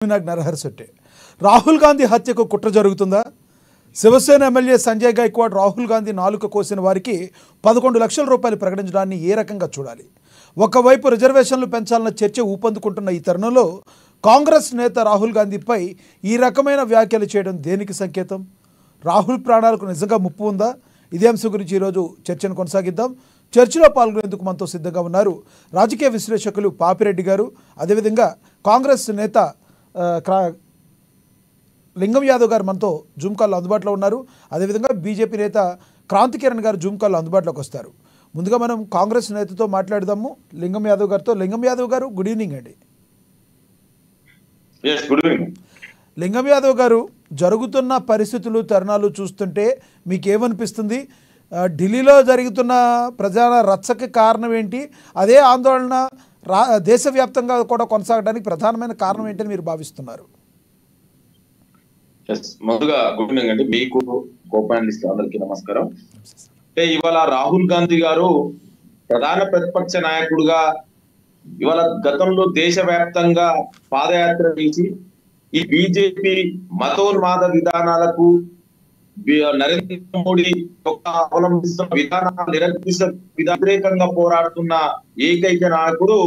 నరహర్ శెట్టి రాహుల్ గాంధీ హత్యకు కుట్ర జరుగుతుందా? శివసేన ఎమ్మెల్యే సంజయ్ గైక్వాడ్ రాహుల్ గాంధీ నాలుక కోసిన వారికి 11 లక్షల రూపాయలు ప్రకటించడాన్ని ఏ రకంగా చూడాలి? ఒకవైపు రిజర్వేషన్లు పెంచాలన్న చర్చ ఊపందుకుంటున్న ఈ తరుణంలో కాంగ్రెస్ నేత రాహుల్ గాంధీపై ఈ రకమైన వ్యాఖ్యలు చేయడం దేనికి సంకేతం? రాహుల్ ప్రాణాలకు నిజంగా ముప్పు ఉందా? ఇదే అంశం గురించి ఈరోజు చర్చను కొనసాగిద్దాం. చర్చలో పాల్గొనేందుకు మనతో సిద్ధంగా ఉన్నారు రాజకీయ విశ్లేషకులు పాపిరెడ్డి గారు, అదేవిధంగా కాంగ్రెస్ నేత లింగం యాదవ్ గారు మనతో జూమ్ కాల్లో అందుబాటులో ఉన్నారు. అదేవిధంగా బీజేపీ నేత క్రాంతి కిరణ్ గారు జూమ్ కాల్లో అందుబాటులోకి వస్తారు. ముందుగా మనం కాంగ్రెస్ నేతతో మాట్లాడదాము, లింగం యాదవ్ గారితో. లింగం యాదవ్ గారు, గుడ్ ఈవినింగ్ అండి. లింగం యాదవ్ గారు, జరుగుతున్న పరిస్థితులు తరుణాలు చూస్తుంటే మీకేమనిపిస్తుంది? ఢిల్లీలో జరుగుతున్న ప్రజల రచ్చకి కారణం ఏంటి? అదే ఆందోళన దేశవ్యాప్తంగా కూడా కొనసాగడానికి ప్రధానమైన కారణం ఏంటని మీరు భావిస్తున్నారు? ముందుగా గుడ్ ఈవినింగ్ అండి, మీకు కోపానలిస్ట్ అందరికీ నమస్కారం. అంటే ఇవాళ రాహుల్ గాంధీ గారు ప్రధాన ప్రతిపక్ష నాయకుడుగా ఇవాళ గతంలో దేశవ్యాప్తంగా పాదయాత్ర చేసి ఈ బీజేపీ మతోన్మాద విధానాలకు నరేంద్ర మోడీ అవలంబిస్తున్న విధానాలు వ్యతిరేకంగా పోరాడుతున్న ఏకైక నాయకుడు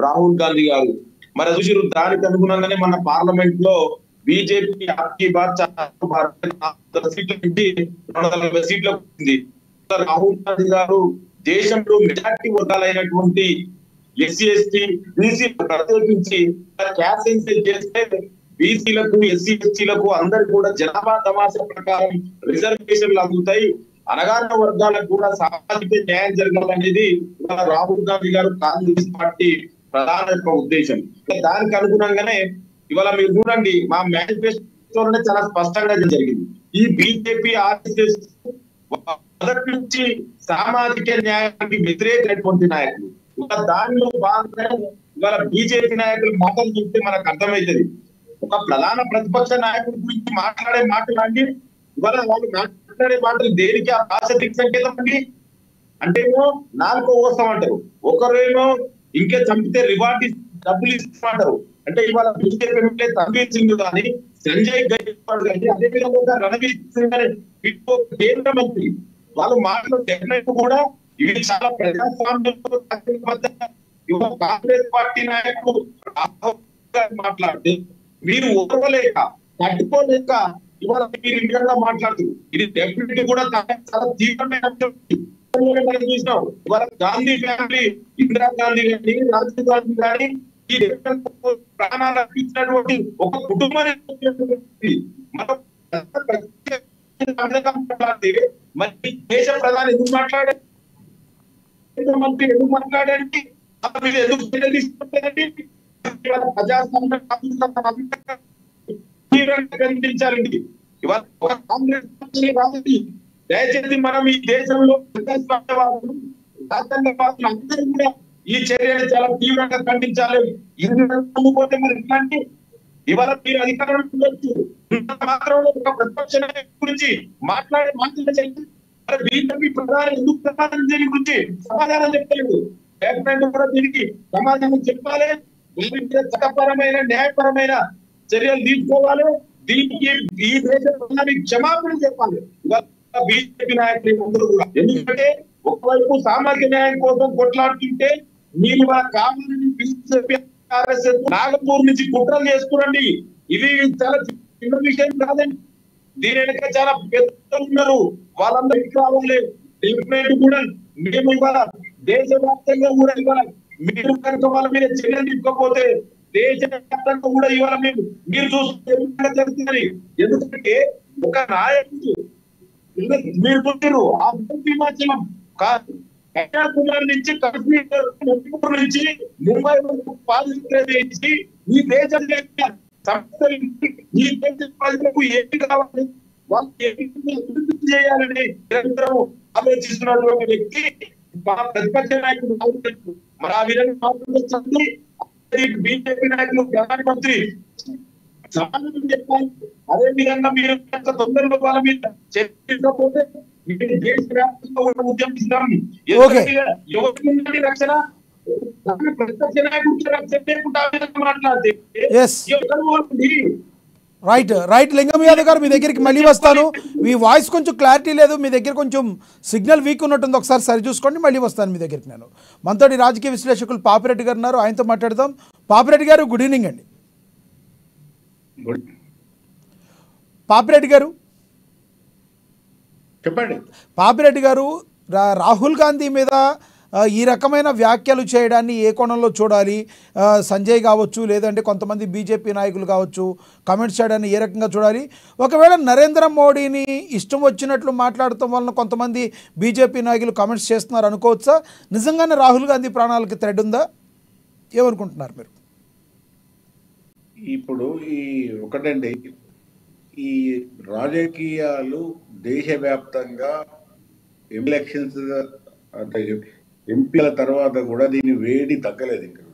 రాహుల్ గాంధీ గారు. మరి చూసిరు, దానికి అనుగుణంగానే మన పార్లమెంట్ లో బీజేపీ సీట్ల నుంచి 240 సీట్లకు వచ్చింది. రాహుల్ గాంధీ గారు దేశంలో మెజార్టీ వర్గాలైనటువంటి ఎస్సీ ఎస్టీ బీసీ ప్రత్యేకించి క్యాస్ట్ సెన్సస్ చేస్తే బీసీలకు ఎస్సీ ఎస్టీలకు అందరికి కూడా జనాభా తమాషా ప్రకారం రిజర్వేషన్లు అందుతాయి, అనగారిన వర్గాలకు కూడా సామాజిక న్యాయం జరగాలనేది రాహుల్ గాంధీ గారు కాంగ్రెస్ పార్టీ ప్రధాన ఉద్దేశం. దానికి అనుగుణంగానే ఇవాళ మీరు చూడండి, మా మేనిఫెస్టోలోనే చాలా స్పష్టంగా జరిగింది. ఈ బీజేపీ ఆర్ఎస్ఎస్ మొదటి నుంచి సామాజిక న్యాయానికి వ్యతిరేకమైనటువంటి నాయకులు. ఇవాళ దానిలో భాగంగా ఇవాళ బీజేపీ నాయకులు మాటలు చూస్తే మనకు అర్థమవుతుంది. ఒక ప్రధాన ప్రతిపక్ష నాయకుడి గురించి మాట్లాడే మాటలు అండి, ఇవాళ వాళ్ళు మాట్లాడే మాటలు దేనికి ఆ భాషకి సంకేతం అండి? అంటే నాలుగో కోసం అంటారు, ఒకరేమో ఇంకే చంపితే రివార్డ్ డబ్బులు ఇస్తామంటారు. అంటే ఇవాళ బీజేపీ తన్వీర్ సింగ్ కానీ సంజయ్ గైక్వాడ్ కానీ అదేవిధంగా రణవీర్ సింగ్ గారి కేంద్ర మంత్రి వాళ్ళు మాట్లాడే కూడా ఇవి చాలా ప్రజాస్వామ్యంలో కాంగ్రెస్ పార్టీ నాయకులు మాట్లాడితే మీరు ఓర్వలేక తట్టుకోలేక ఇవాళ మీరు ఈ విధంగా మాట్లాడుతుంది. ఇది డెఫినెట్లీ కూడా చాలా తీవ్రమైన మనం చూసినాం. ఇవాళ గాంధీ ఫ్యామిలీ, ఇందిరాగాంధీ కానీ రాజీవ్ గాంధీ కానీ ఈ ప్రాణాలు అర్పించినటువంటి ఒక కుటుంబాన్ని మరి దేశ ప్రధాని ఎందుకు మాట్లాడే మంత్రి ఎందుకు మాట్లాడండి, ఎందుకు తీసుకుంటారండి? ప్రజాస్వామ్యం ఇవాళ ఒక కాంగ్రెస్ పార్టీ దయచేసి మనం ఈ దేశంలో ప్రజాస్వామ్యవాదులు రాజ్యాంగవాదులు అందరూ కూడా ఈ చర్యను చాలా తీవ్రంగా ఖండించాలి. పోతే మరి ఇట్లాంటి ఇవాళ మీరు అధికారంలో ఉండొచ్చు, మాత్రంలో ఒక ప్రతిపక్ష గురించి మాట్లాడే బీజేపీ ప్రధాని ఎందుకు ప్రధాని దీని గురించి సమాధానం చెప్పలేదు. కూడా దీనికి సమాధానం చెప్పాలి, చట్టపరమైన న్యాయపరమైన చర్యలు తీసుకోవాలి, దీనికి ఈ దేశ ప్రధానికి క్షమాపణ చెప్పాలి బీజేపీ నాయకులు అందరూ కూడా. ఎందుకంటే ఒకవైపు సామాజిక న్యాయం కోసం కొట్లాడుతుంటే మీరు కావాలని బీజేపీ నాగపూర్ నుంచి కుట్రలు చేసుకురండి. ఇది చాలా చిన్న విషయం కాదండి, దీని వెనక చాలా పెద్దలు ఉన్నారు, వాళ్ళందరికీ కావాలి. డెఫినెట్ కూడా మేము ఇవాళ దేశవ్యాప్తంగా కూడా ఇవాళ మీరు కనుక వాళ్ళ మీద చర్యలు తీసుకోకపోతే దేశవ్యాప్తంగా కూడా ఇవాళ మీరు చూస్తే జరుగుతుంది. ఎందుకంటే ఒక నాయకుడు మీరు చూసారు ఆ హిమాచలం కన్యాకుమారి నుంచి కాశ్మీర్ నుంచి ముంబై వరకు పాదయాత్ర చేసి ఈ దేశం ఈ దేశ ప్రజలకు ఏమి కావాలి, వాళ్ళు అభివృద్ధి చేయాలని నిరంతరం ఆలోచిస్తున్నటువంటి వ్యక్తి మా ప్రతిపక్ష నాయకుడు. మరి ఆ విధంగా మాట్లాడుతుంది బీజేపీ నాయకులు, ప్రధానమంత్రి సమాధానం చెప్పాలి. అదే విధంగా మీరు తొందరలో వాళ్ళ మీద చర్చించకపోతే దేశవ్యాప్తంగా ఉద్యమిస్తాం. రక్షణ కానీ ప్రతిపక్ష నాయకుడు చెప్పకుండా మాట్లాడితే ఎస్ ఎవరు బాగుంది? రైట్ లింగం యాదవ్ గారు మీ దగ్గరికి మళ్ళీ వస్తాను. మీ వాయిస్ కొంచెం క్లారిటీ లేదు, మీ దగ్గర కొంచెం సిగ్నల్ వీక్ ఉన్నట్టుంది, ఒకసారి సరి చూసుకోండి, మళ్ళీ వస్తాను మీ దగ్గరికి. నేను మనతోటి రాజకీయ విశ్లేషకులు పాపిరెడ్డి గారు ఉన్నారు, ఆయనతో మాట్లాడదాం. పాపిరెడ్డి గారు గుడ్ ఈవినింగ్ అండి. పాపిరెడ్డి గారు చెప్పండి. పాపిరెడ్డి గారు, రాహుల్ గాంధీ మీద ఈ రకమైన వ్యాఖ్యలు చేయడాన్ని ఏ కోణంలో చూడాలి? సంజయ్ కావచ్చు, లేదంటే కొంతమంది బీజేపీ నాయకులు కావచ్చు, కామెంట్స్ చేయడాన్ని ఏ రకంగా చూడాలి? ఒకవేళ నరేంద్ర మోడీని ఇష్టం వచ్చినట్లు మాట్లాడటం వలన కొంతమంది బీజేపీ నాయకులు కామెంట్స్ చేస్తున్నారు అనుకోవచ్చా? నిజంగానే రాహుల్ గాంధీ ప్రాణాలకి థ్రెడ్ ఉందా? ఏమనుకుంటున్నారు మీరు? ఇప్పుడు ఈ ఒకటండి, ఈ రాజకీయాలు దేశవ్యాప్తంగా ఎలక్షన్స్ అంటే ఎంపీల తర్వాత కూడా దీని వేడి తగ్గలేదు. ఇక్కడ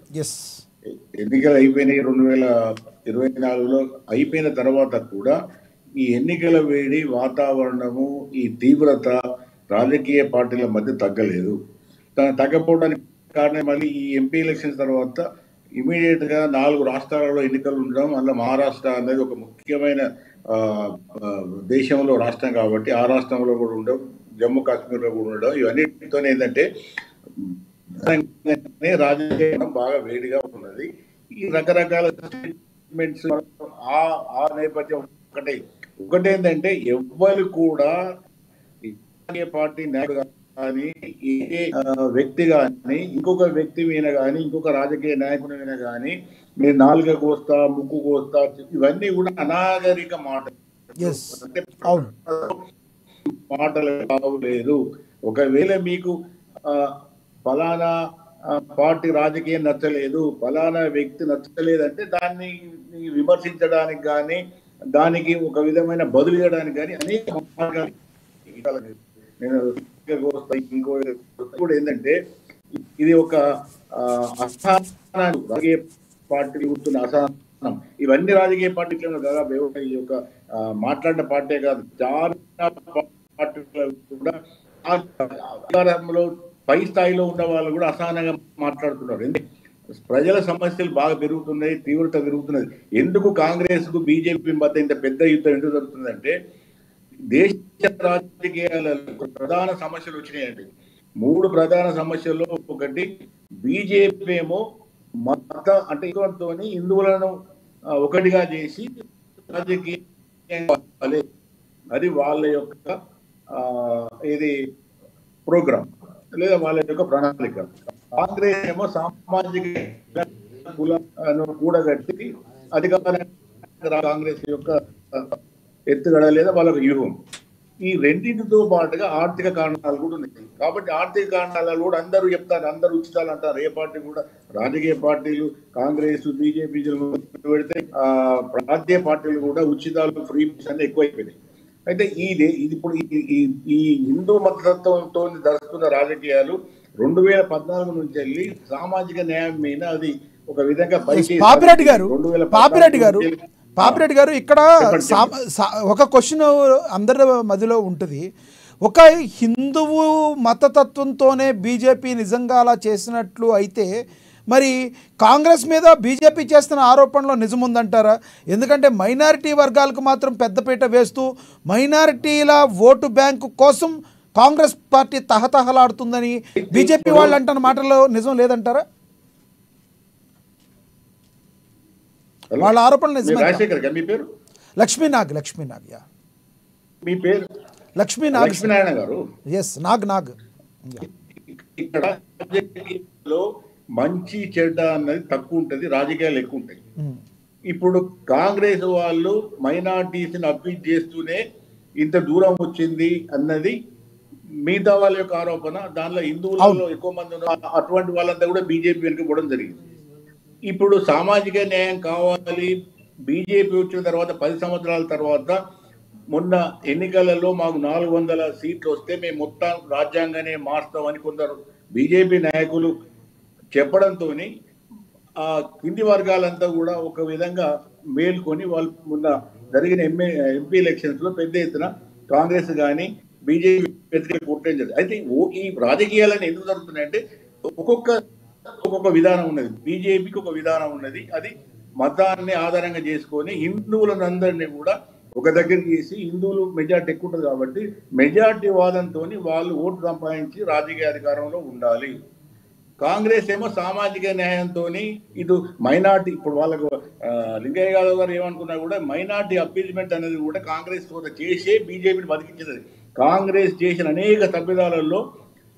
ఎన్నికలు అయిపోయినాయి 2024లో అయిపోయిన తర్వాత కూడా ఈ ఎన్నికల వేడి వాతావరణము, ఈ తీవ్రత రాజకీయ పార్టీల మధ్య తగ్గలేదు. తగ్గపోవడానికి కారణం మళ్ళీ ఈ ఎంపీ ఎలక్షన్స్ తర్వాత ఇమీడియట్ గా 4 రాష్ట్రాలలో ఎన్నికలు ఉండడం, అందులో మహారాష్ట్ర అనేది ఒక ముఖ్యమైన దేశంలో రాష్ట్రం కాబట్టి ఆ రాష్ట్రంలో కూడా ఉండడం, జమ్మూ కాశ్మీర్లో కూడా ఉండడం, ఇవన్నిటితో ఏంటంటే రాజకీయం బాగా వేడిగా ఉన్నది. ఈ రకరకాల స్టేట్మెంట్స్ ఆ నేపథ్యం ఒకటేంటంటే ఎవ్వరు కూడా పార్టీ నాయకుడు కానీ ఏ వ్యక్తి కానీ ఇంకొక వ్యక్తి మీద కానీ ఇంకొక రాజకీయ నాయకుని మీద కానీ నేను నాలుగ కోస్తా, ముక్కు కోస్తా, ఇవన్నీ కూడా అనాగరిక మాటలు. మాటలు కావలేదు. ఒకవేళ మీకు ఫలానా పార్టీ రాజకీయం నచ్చలేదు, ఫలానా వ్యక్తి నచ్చలేదంటే దాన్ని విమర్శించడానికి కానీ దానికి ఒక విధమైన బదులు చేయడానికి కానీ అనేక మార్గాలు. నేను ఇంకో కూడా ఏంటంటే ఇది ఒక అసహనం, రాజకీయ పార్టీలు కూర్చున్న అసహనం. ఇవన్నీ రాజకీయ పార్టీలు దాదాపు ఈ యొక్క మాట్లాడిన పార్టీ కాదు, చాలా పార్టీలు కూడా అధికారంలో పై స్థాయిలో ఉన్న వాళ్ళు కూడా అసహనంగా మాట్లాడుతున్నారు. ప్రజల సమస్యలు బాగా పెరుగుతున్నాయి, తీవ్రత పెరుగుతున్నది. ఎందుకు కాంగ్రెస్ కు బీజేపీ మధ్య ఇంత పెద్ద యుద్ధం ఎందుకు జరుగుతుందంటే దేశ రాజకీయాలలో ప్రధాన సమస్యలు వచ్చినాయండి. 3 ప్రధాన సమస్యల్లో ఒకటి బీజేపీ ఏమో మత అంటే హిందువులను ఒకటిగా చేసి రాజకీయ అది వాళ్ళ యొక్క ఇది ప్రోగ్రామ్ లేదా వాళ్ళ యొక్క ప్రణాళిక. కాంగ్రెస్ ఏమో సామాజిక కులను కూడగట్టి అధికార కాంగ్రెస్ యొక్క ఎత్తుగడ లేదా వాళ్ళ వ్యూహం. ఈ రెండింటితో పాటుగా ఆర్థిక కారణాలు కూడా ఉన్నాయి. కాబట్టి ఆర్థిక కారణాలు కూడా అందరూ చెప్తారు, అందరూ ఉచితాలు అంటారు. ఏ పార్టీ కూడా రాజకీయ పార్టీలు కాంగ్రెస్ బీజేపీ పెడితే ప్రాంతీయ పార్టీలు కూడా ఉచితాలు ఫ్రీ అనేది ఎక్కువైపోయినాయి. అయితే ఇది ఇప్పుడు ఈ హిందూ మతతత్వంతో జరుగుతున్న రాజకీయాలు 2014 నుంచి వెళ్ళి సామాజిక న్యాయం మీద అది ఒక విధంగా పాపిరెడ్డి గారు ఇక్కడ ఒక క్వశ్చన్ అందరి మధ్యలో ఉంటుంది. ఒక హిందువు మతతత్వంతోనే బీజేపీ నిజంగా అలా చేసినట్లు అయితే మరి కాంగ్రెస్ మీద బీజేపీ చేస్తున్న ఆరోపణలో నిజముందంటారా? ఎందుకంటే మైనారిటీ వర్గాలకు మాత్రం పెద్దపీట వేస్తూ మైనారిటీల ఓటు బ్యాంకు కోసం కాంగ్రెస్ పార్టీ తహతహలాడుతుందని బీజేపీ వాళ్ళు అంటున్న మాటల్లో నిజం లేదంటారా? వాళ్ళ ఆరోపణలు నిజమే. లక్ష్మీనాగ్ మీ పేరు లక్ష్మీనారాయణ గారు. ఎస్, నాగ్. ఇక్కడ మంచి చెడ్డ అన్నది తక్కువ ఉంటుంది, రాజకీయాలు ఎక్కువ ఉంటాయి. ఇప్పుడు కాంగ్రెస్ వాళ్ళు మైనార్టీస్ ని అప్పీల్ చేస్తూనే ఇంత దూరం వచ్చింది అన్నది మిగతా వాళ్ళ యొక్క ఆరోపణ. దానిలో హిందువులలో ఎక్కువ మంది ఉన్నారు, అటువంటి వాళ్ళంతా కూడా బీజేపీ వెనుక పోవడం జరిగింది. ఇప్పుడు సామాజిక న్యాయం కావాలి, బీజేపీ వచ్చిన తర్వాత 10 సంవత్సరాల తర్వాత మొన్న ఎన్నికలలో మాకు 400 సీట్లు వస్తే మేము మొత్తం రాజ్యాంగానే మార్స్తామని కొందరు బీజేపీ నాయకులు చెప్పడంతో ఆ కింది వర్గాలంతా కూడా ఒక విధంగా మేల్కొని వాళ్ళు మొన్న జరిగిన ఎంపీ ఎలక్షన్స్ లో పెద్ద ఎత్తున కాంగ్రెస్ కానీ బీజేపీ వ్యతిరేక ఓట్లేం జరిగింది. అయితే ఈ రాజకీయాలను ఎందుకు జరుగుతున్నాయంటే ఒక్కొక్క ఒక్కొక్క విధానం ఉన్నది, బీజేపీకి ఒక విధానం ఉన్నది. అది మతాన్ని ఆధారంగా చేసుకొని హిందువులందరినీ కూడా ఒక దగ్గర చేసి, హిందువులు మెజార్టీ ఎక్కువ ఉంటుంది కాబట్టి మెజార్టీ వాదంతో వాళ్ళు ఓటు సంపాదించి రాజకీయ అధికారంలో ఉండాలి. కాంగ్రెస్ ఏమో సామాజిక న్యాయంతో ఇటు మైనార్టీ, ఇప్పుడు వాళ్ళకు లింగయ్య యాదవ్ గారు ఏమనుకున్నా కూడా మైనార్టీ అప్పీల్మెంట్ అనేది కూడా కాంగ్రెస్ చేసే బీజేపీని బతికించేది. కాంగ్రెస్ చేసిన అనేక తప్పిదాలలో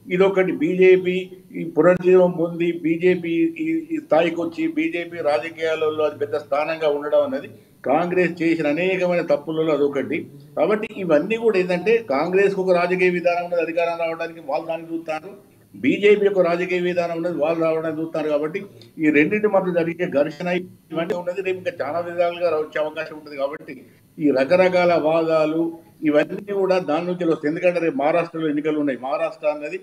ఇదొకటి. బీజేపీ ఈ పునర్జీవం పొంది బీజేపీ ఈ స్థాయికి వచ్చి బీజేపీ రాజకీయాలలో అది పెద్ద స్థానంగా ఉండడం అనేది కాంగ్రెస్ చేసిన అనేకమైన తప్పులలో అదొకటి. కాబట్టి ఇవన్నీ కూడా ఏంటంటే కాంగ్రెస్కి ఒక రాజకీయ విధానం ఉన్నది, అధికారం రావడానికి వాళ్ళు దాన్ని చూస్తారు. బీజేపీ యొక్క రాజకీయ విధానం ఉన్నది, వాళ్ళు రావడానికి చూస్తారు. కాబట్టి ఈ రెండింటి మధ్య జరిగే ఘర్షణ ఇవన్నీ ఉన్నది. రేపు ఇంకా చాలా విధాలుగా వచ్చే అవకాశం ఉంటుంది. కాబట్టి ఈ రకరకాల వాదాలు ఇవన్నీ కూడా దాని నుంచి వస్తాయి. ఎందుకంటే రేపు మహారాష్ట్రలో ఎన్నికలు ఉన్నాయి. మహారాష్ట్ర అనేది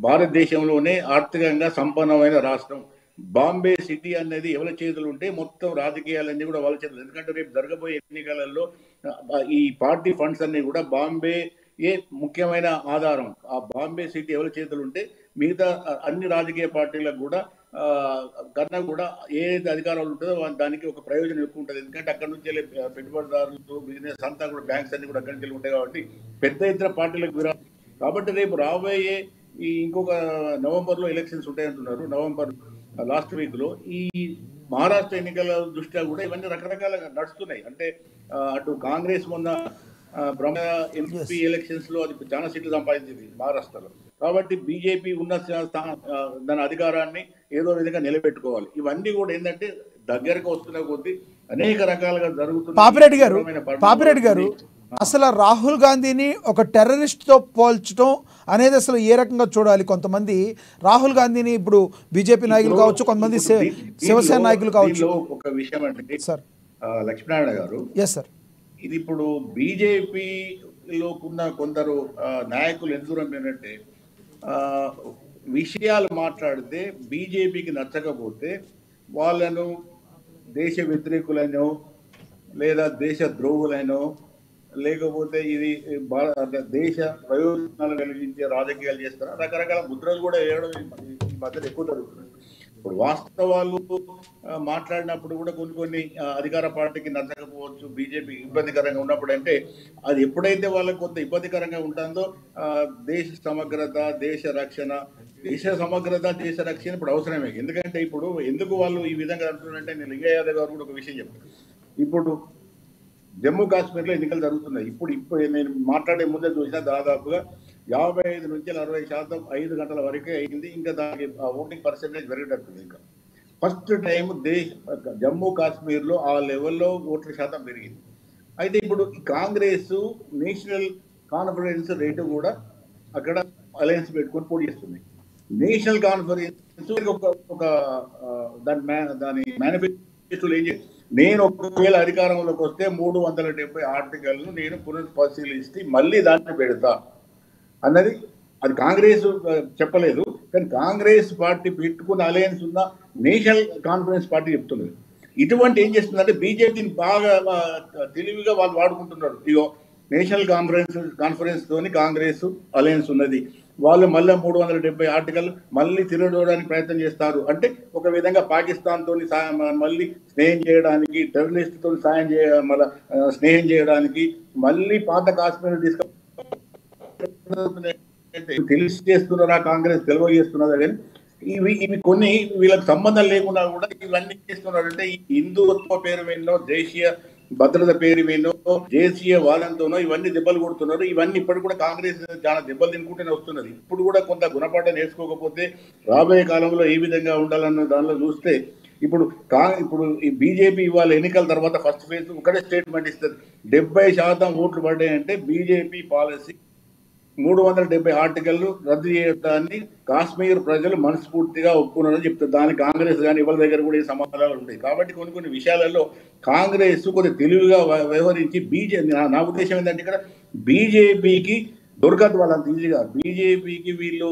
భారతదేశంలోనే ఆర్థికంగా సంపన్నమైన రాష్ట్రం. బాంబే సిటీ అనేది ఎవరి చేతులు ఉంటే మొత్తం రాజకీయాలన్నీ కూడా వాళ్ళ చేతులు. ఎందుకంటే రేపు జరగబోయే ఎన్నికలలో ఈ పార్టీ ఫండ్స్ అన్ని కూడా బాంబే ముఖ్యమైన ఆధారం. ఆ బాంబే సిటీ ఎవరి చేతులు ఉంటే మిగతా అన్ని రాజకీయ పార్టీలకు కూడా కన్నా కూడా ఏదైతే అధికారాలు ఉంటుందో దానికి ఒక ప్రయోజనం ఎక్కువ ఉంటుంది. ఎందుకంటే అక్కడ నుంచి వెళ్ళే పెట్టుబడిదారులు, బిజినెస్ అంతా కూడా బ్యాంక్స్ అన్ని కూడా అక్కడి నుంచి ఉంటాయి. కాబట్టి పెద్ద ఇతర పార్టీలకు విరాళం. కాబట్టి రేపు రాబోయే ఈ ఇంకొక నవంబర్లో ఎలక్షన్స్ ఉంటాయంటున్నారు. నవంబర్ లాస్ట్ వీక్లో ఈ మహారాష్ట్ర ఎన్నికల దృష్ట్యా కూడా ఇవన్నీ రకరకాలుగా నడుస్తున్నాయి. అంటే అటు కాంగ్రెస్ మొన్న బ్రహ్మ ఎంపీ ఎలక్షన్స్ లో అది చాలా సీట్లు సంపాదించింది మహారాష్ట్రలో. కాబట్టి బీజేపీ ఉన్న దాని అధికారాన్ని ఏదో విధంగా నిలబెట్టుకోవాలి. ఇవన్నీ కూడా ఏంటంటే దగ్గరకు వస్తున్న కొద్దీ అనేక రకాలుగా జరుగుతుంది. పాపిరెడ్డి గారు అసలు రాహుల్ గాంధీని ఒక టెర్రరిస్ట్ తో పోల్చడం అనేది అసలు ఏ రకంగా చూడాలి? కొంతమంది రాహుల్ గాంధీని ఇప్పుడు బీజేపీ నాయకులు కావచ్చు, కొంతమంది శివసేన నాయకులు కావచ్చు. ఒక విషయం అంటే సార్ లక్ష్మీనారాయణ గారు, ఎస్ సార్, ఇది ఇప్పుడు బీజేపీలో ఉన్న కొందరు నాయకులు ఎంత దూరం ఏంటంటే విషయాలు మాట్లాడితే బీజేపీకి నచ్చకపోతే వాళ్ళను దేశ వ్యతిరేకులైనో లేదా దేశ ద్రోహులైనో లేకపోతే ఇది దేశ ప్రయోజనాలు కలిగించే రాజకీయాలు చేస్తారు. రకరకాల ముద్రలు కూడా వేయడం ఈ మధ్యలో ఎక్కువ జరుగుతుంది. ఇప్పుడు వాస్తవాలు మాట్లాడినప్పుడు కూడా కొన్ని అధికార పార్టీకి నచ్చకపోవచ్చు, బీజేపీకి ఇబ్బందికరంగా ఉన్నప్పుడు. అంటే అది ఎప్పుడైతే వాళ్ళకి కొంత ఇబ్బందికరంగా ఉంటుందో దేశ సమగ్రత, దేశ రక్షణ ఇప్పుడు అవసరమే. ఎందుకంటే ఇప్పుడు ఎందుకు వాళ్ళు ఈ విధంగా అంటున్నారంటే, నేను లింగయ్య యాదవ్ గారు కూడా ఒక విషయం చెప్తాను. ఇప్పుడు జమ్మూ కాశ్మీర్లో ఎన్నికలు జరుగుతున్నాయి. ఇప్పుడు నేను మాట్లాడే ముందే చూసినా దాదాపుగా 55 నుంచి 60% 5 గంటల వరకే అయింది. ఇంకా దానికి ఓటింగ్ పర్సెంటేజ్ పెరిగేటట్టుంది. ఇంకా ఫస్ట్ టైం జమ్మూ కాశ్మీర్లో ఆ లెవెల్లో ఓట్ల శాతం పెరిగింది. అయితే ఇప్పుడు కాంగ్రెస్ నేషనల్ కాన్ఫరెన్స్ రేటు కూడా అక్కడ అలయన్స్ పెట్టుకొని పోటీ చేస్తుంది. నేషనల్ కాన్ఫరెన్స్ ఒక దాని మేనిఫెస్టోలో ఏం చేస్తుంది, నేను ఒకవేళ అధికారంలోకి వస్తే 370 ఆర్టికల్ను నేను పునఃపరిశీలిస్తే మళ్ళీ దాన్ని పెడతా అన్నది. అది కాంగ్రెస్ చెప్పలేదు, కానీ కాంగ్రెస్ పార్టీ పెట్టుకున్న అలయన్స్ ఉన్న నేషనల్ కాన్ఫరెన్స్ పార్టీ చెప్తున్నది. ఇటువంటి ఏం చేస్తుందంటే బీజేపీని బాగా తెలివిగా వాళ్ళు వాడుకుంటున్నారు. ఇగో నేషనల్ కాన్ఫరెన్స్ తోని కాంగ్రెస్ అలయన్స్ ఉన్నది, వాళ్ళు మళ్ళీ 370 ఆర్టికల్ మళ్ళీ తిరగడానికి ప్రయత్నం చేస్తారు. అంటే ఒక విధంగా పాకిస్తాన్ తోని మళ్ళీ స్నేహం చేయడానికి, టెర్రరిస్ట్ తోని స్నేహం చేయడానికి, మళ్ళీ పాత కాశ్మీర్ తెలిసి చేస్తున్నారా కాంగ్రెస్ తెలియజేస్తున్నారా కానీ ఇవి కొన్ని వీళ్ళకి సంబంధం లేకుండా కూడా ఇవన్నీ చేస్తున్నారు. అంటే ఈ హిందుత్వ పేరు మీదనో, దేశీయ భద్రత పేరు మీదనో, దేశీయ వాదంతోనో ఇవన్నీ దెబ్బలు కొడుతున్నారు. ఇవన్నీ ఇప్పటికి కూడా కాంగ్రెస్ చాలా దెబ్బలు తినుకుంటూనే వస్తున్నది. ఇప్పుడు కూడా కొంత గుణపాఠం నేర్చుకోకపోతే రాబోయే కాలంలో ఏ విధంగా ఉండాలన్న దానిలో చూస్తే ఇప్పుడు ఈ బీజేపీ ఇవాళ ఎన్నికల తర్వాత ఫస్ట్ ఫేజ్ ఒకటే స్టేట్మెంట్ ఇస్తుంది, 70% ఓట్లు పడ్డాయంటే బీజేపీ పాలసీ 370 ఆర్టికల్ను రద్దు చేయడాన్ని కాశ్మీర్ ప్రజలు మనస్ఫూర్తిగా ఒప్పుకున్నారని చెప్తారు. దానికి కాంగ్రెస్ కానీ ఎవరి దగ్గర కూడా ఈ సమాధానాలు ఉంటాయి. కాబట్టి కొన్ని విషయాలలో కాంగ్రెస్ కొద్దిగా తెలివిగా వ్యవహరించి నా ఉద్దేశం ఏంటంటే ఇక్కడ బీజేపీకి దొరకదు వాళ్ళంత ఈజీగా. బీజేపీకి వీళ్ళు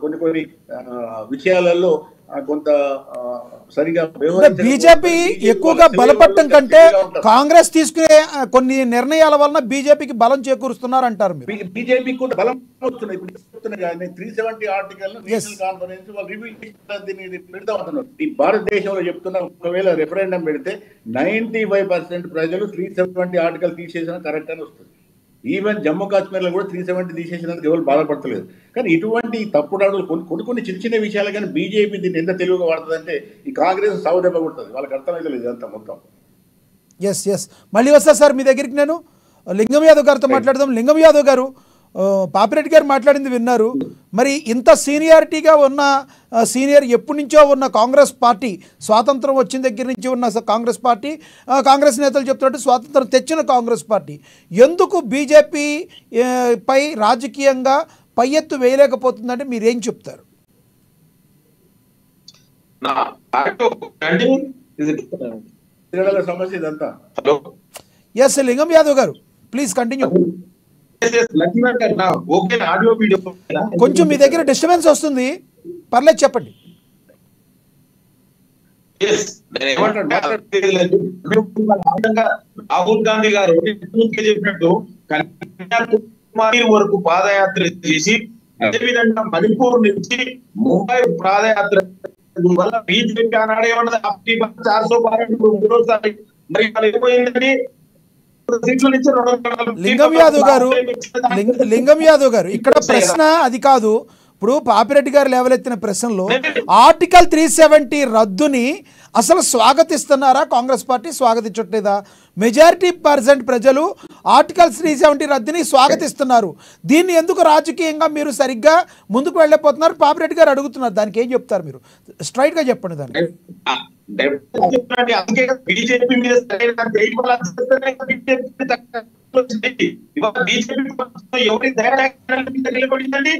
కొన్ని విషయాలలో కొంత సరిగా బీజేపీ ఎక్కువగా బలపడటం కంటే కాంగ్రెస్ తీసుకునే కొన్ని నిర్ణయాల వలన బీజేపీకి బలం చేకూరుస్తున్నారంటారు మీరు. బీజేపీ కూడా బలం వస్తున్నాయి. ఇప్పుడు చెప్తున్నాయి కానీ 370 ఆర్టికల్ నేషనల్ కాన్ఫరెన్స్ వాళ్ళు రివ్యూ దీన్ని పెడతా ఉంటున్నారు. ఈ భారతదేశంలో చెప్తున్న ఒకవేళ రెఫరెండం పెడితే 95% ప్రజలు 370 ఆర్టికల్ తీసేసిన కరెక్ట్ అని వస్తుంది. ఈవెన్ జమ్మూ కాశ్మీర్లో కూడా 370 తీసేసినందుకు ఎవరు బాధపడతలేదు. కానీ ఇటువంటి తప్పుడు అడుగులు కొన్ని చిన్న చిన్న విషయాలు కానీ బీజేపీ దీన్ని ఎంత తెలుగుగా వాడుతుందంటే ఈ కాంగ్రెస్ సావుదెబ్బ కొడుతుంది. వాళ్ళకి అర్థమైతే ఇదంతా మొత్తం. ఎస్ మళ్ళీ వస్తా సార్ మీ దగ్గరికి. నేను లింగం యాదవ్ గారితో మాట్లాడదాం. లింగం యాదవ్ గారు, పాపిరెడ్డి గారు మాట్లాడింది విన్నారు. మరి ఇంత సీనియారిటీగా ఉన్న సీనియర్ ఎప్పటి నుంచో ఉన్న కాంగ్రెస్ పార్టీ, స్వాతంత్రం వచ్చిన దగ్గర నుంచి ఉన్న కాంగ్రెస్ పార్టీ, కాంగ్రెస్ నేతలు చెప్తున్నట్టు స్వాతంత్రం తెచ్చిన కాంగ్రెస్ పార్టీ ఎందుకు బీజేపీ పై రాజకీయంగా పై ఎత్తు వేయలేకపోతుందంటే మీరేం చెప్తారు? సమస్య ఇదంతా. ఎస్ లింగం యాదవ్ గారు ప్లీజ్ కంటిన్యూ. కొంచెం మీ దగ్గర డిస్టర్బెన్స్ వస్తుంది, పర్లేదు చెప్పండి. రాహుల్ గాంధీ గారు చెప్పినట్టు కన్యాకుమారి వరకు పాదయాత్ర చేసి అదేవిధంగా మణిపూర్ నుంచి ముంబై పాదయాత్ర వల్ల బీజేపీ ఆనాడు ఏమన్నది 412 మరి ఏమైందండి? లింగం యాదవ్ గారు ఇక్కడ ప్రశ్న అది కాదు. ఇప్పుడు పాపిరెడ్డి గారు లేవలెత్తిన ప్రశ్నలో ఆర్టికల్ 370 రద్దుని అసలు స్వాగతిస్తున్నారా? కాంగ్రెస్ పార్టీ స్వాగతించట్లేదా? మెజారిటీ % ప్రజలు ఆర్టికల్ 370 రద్దుని స్వాగతిస్తున్నారు. దీన్ని ఎందుకు రాజకీయంగా మీరు సరిగ్గా ముందుకు వెళ్ళిపోతున్నారు? పాపిరెడ్డి గారు అడుగుతున్నారు, దానికి ఏం చెప్తారు మీరు? స్ట్రైట్ గా చెప్పండి దాన్ని. బీజేపీ మీద ఎవరి నిలబడిందండి?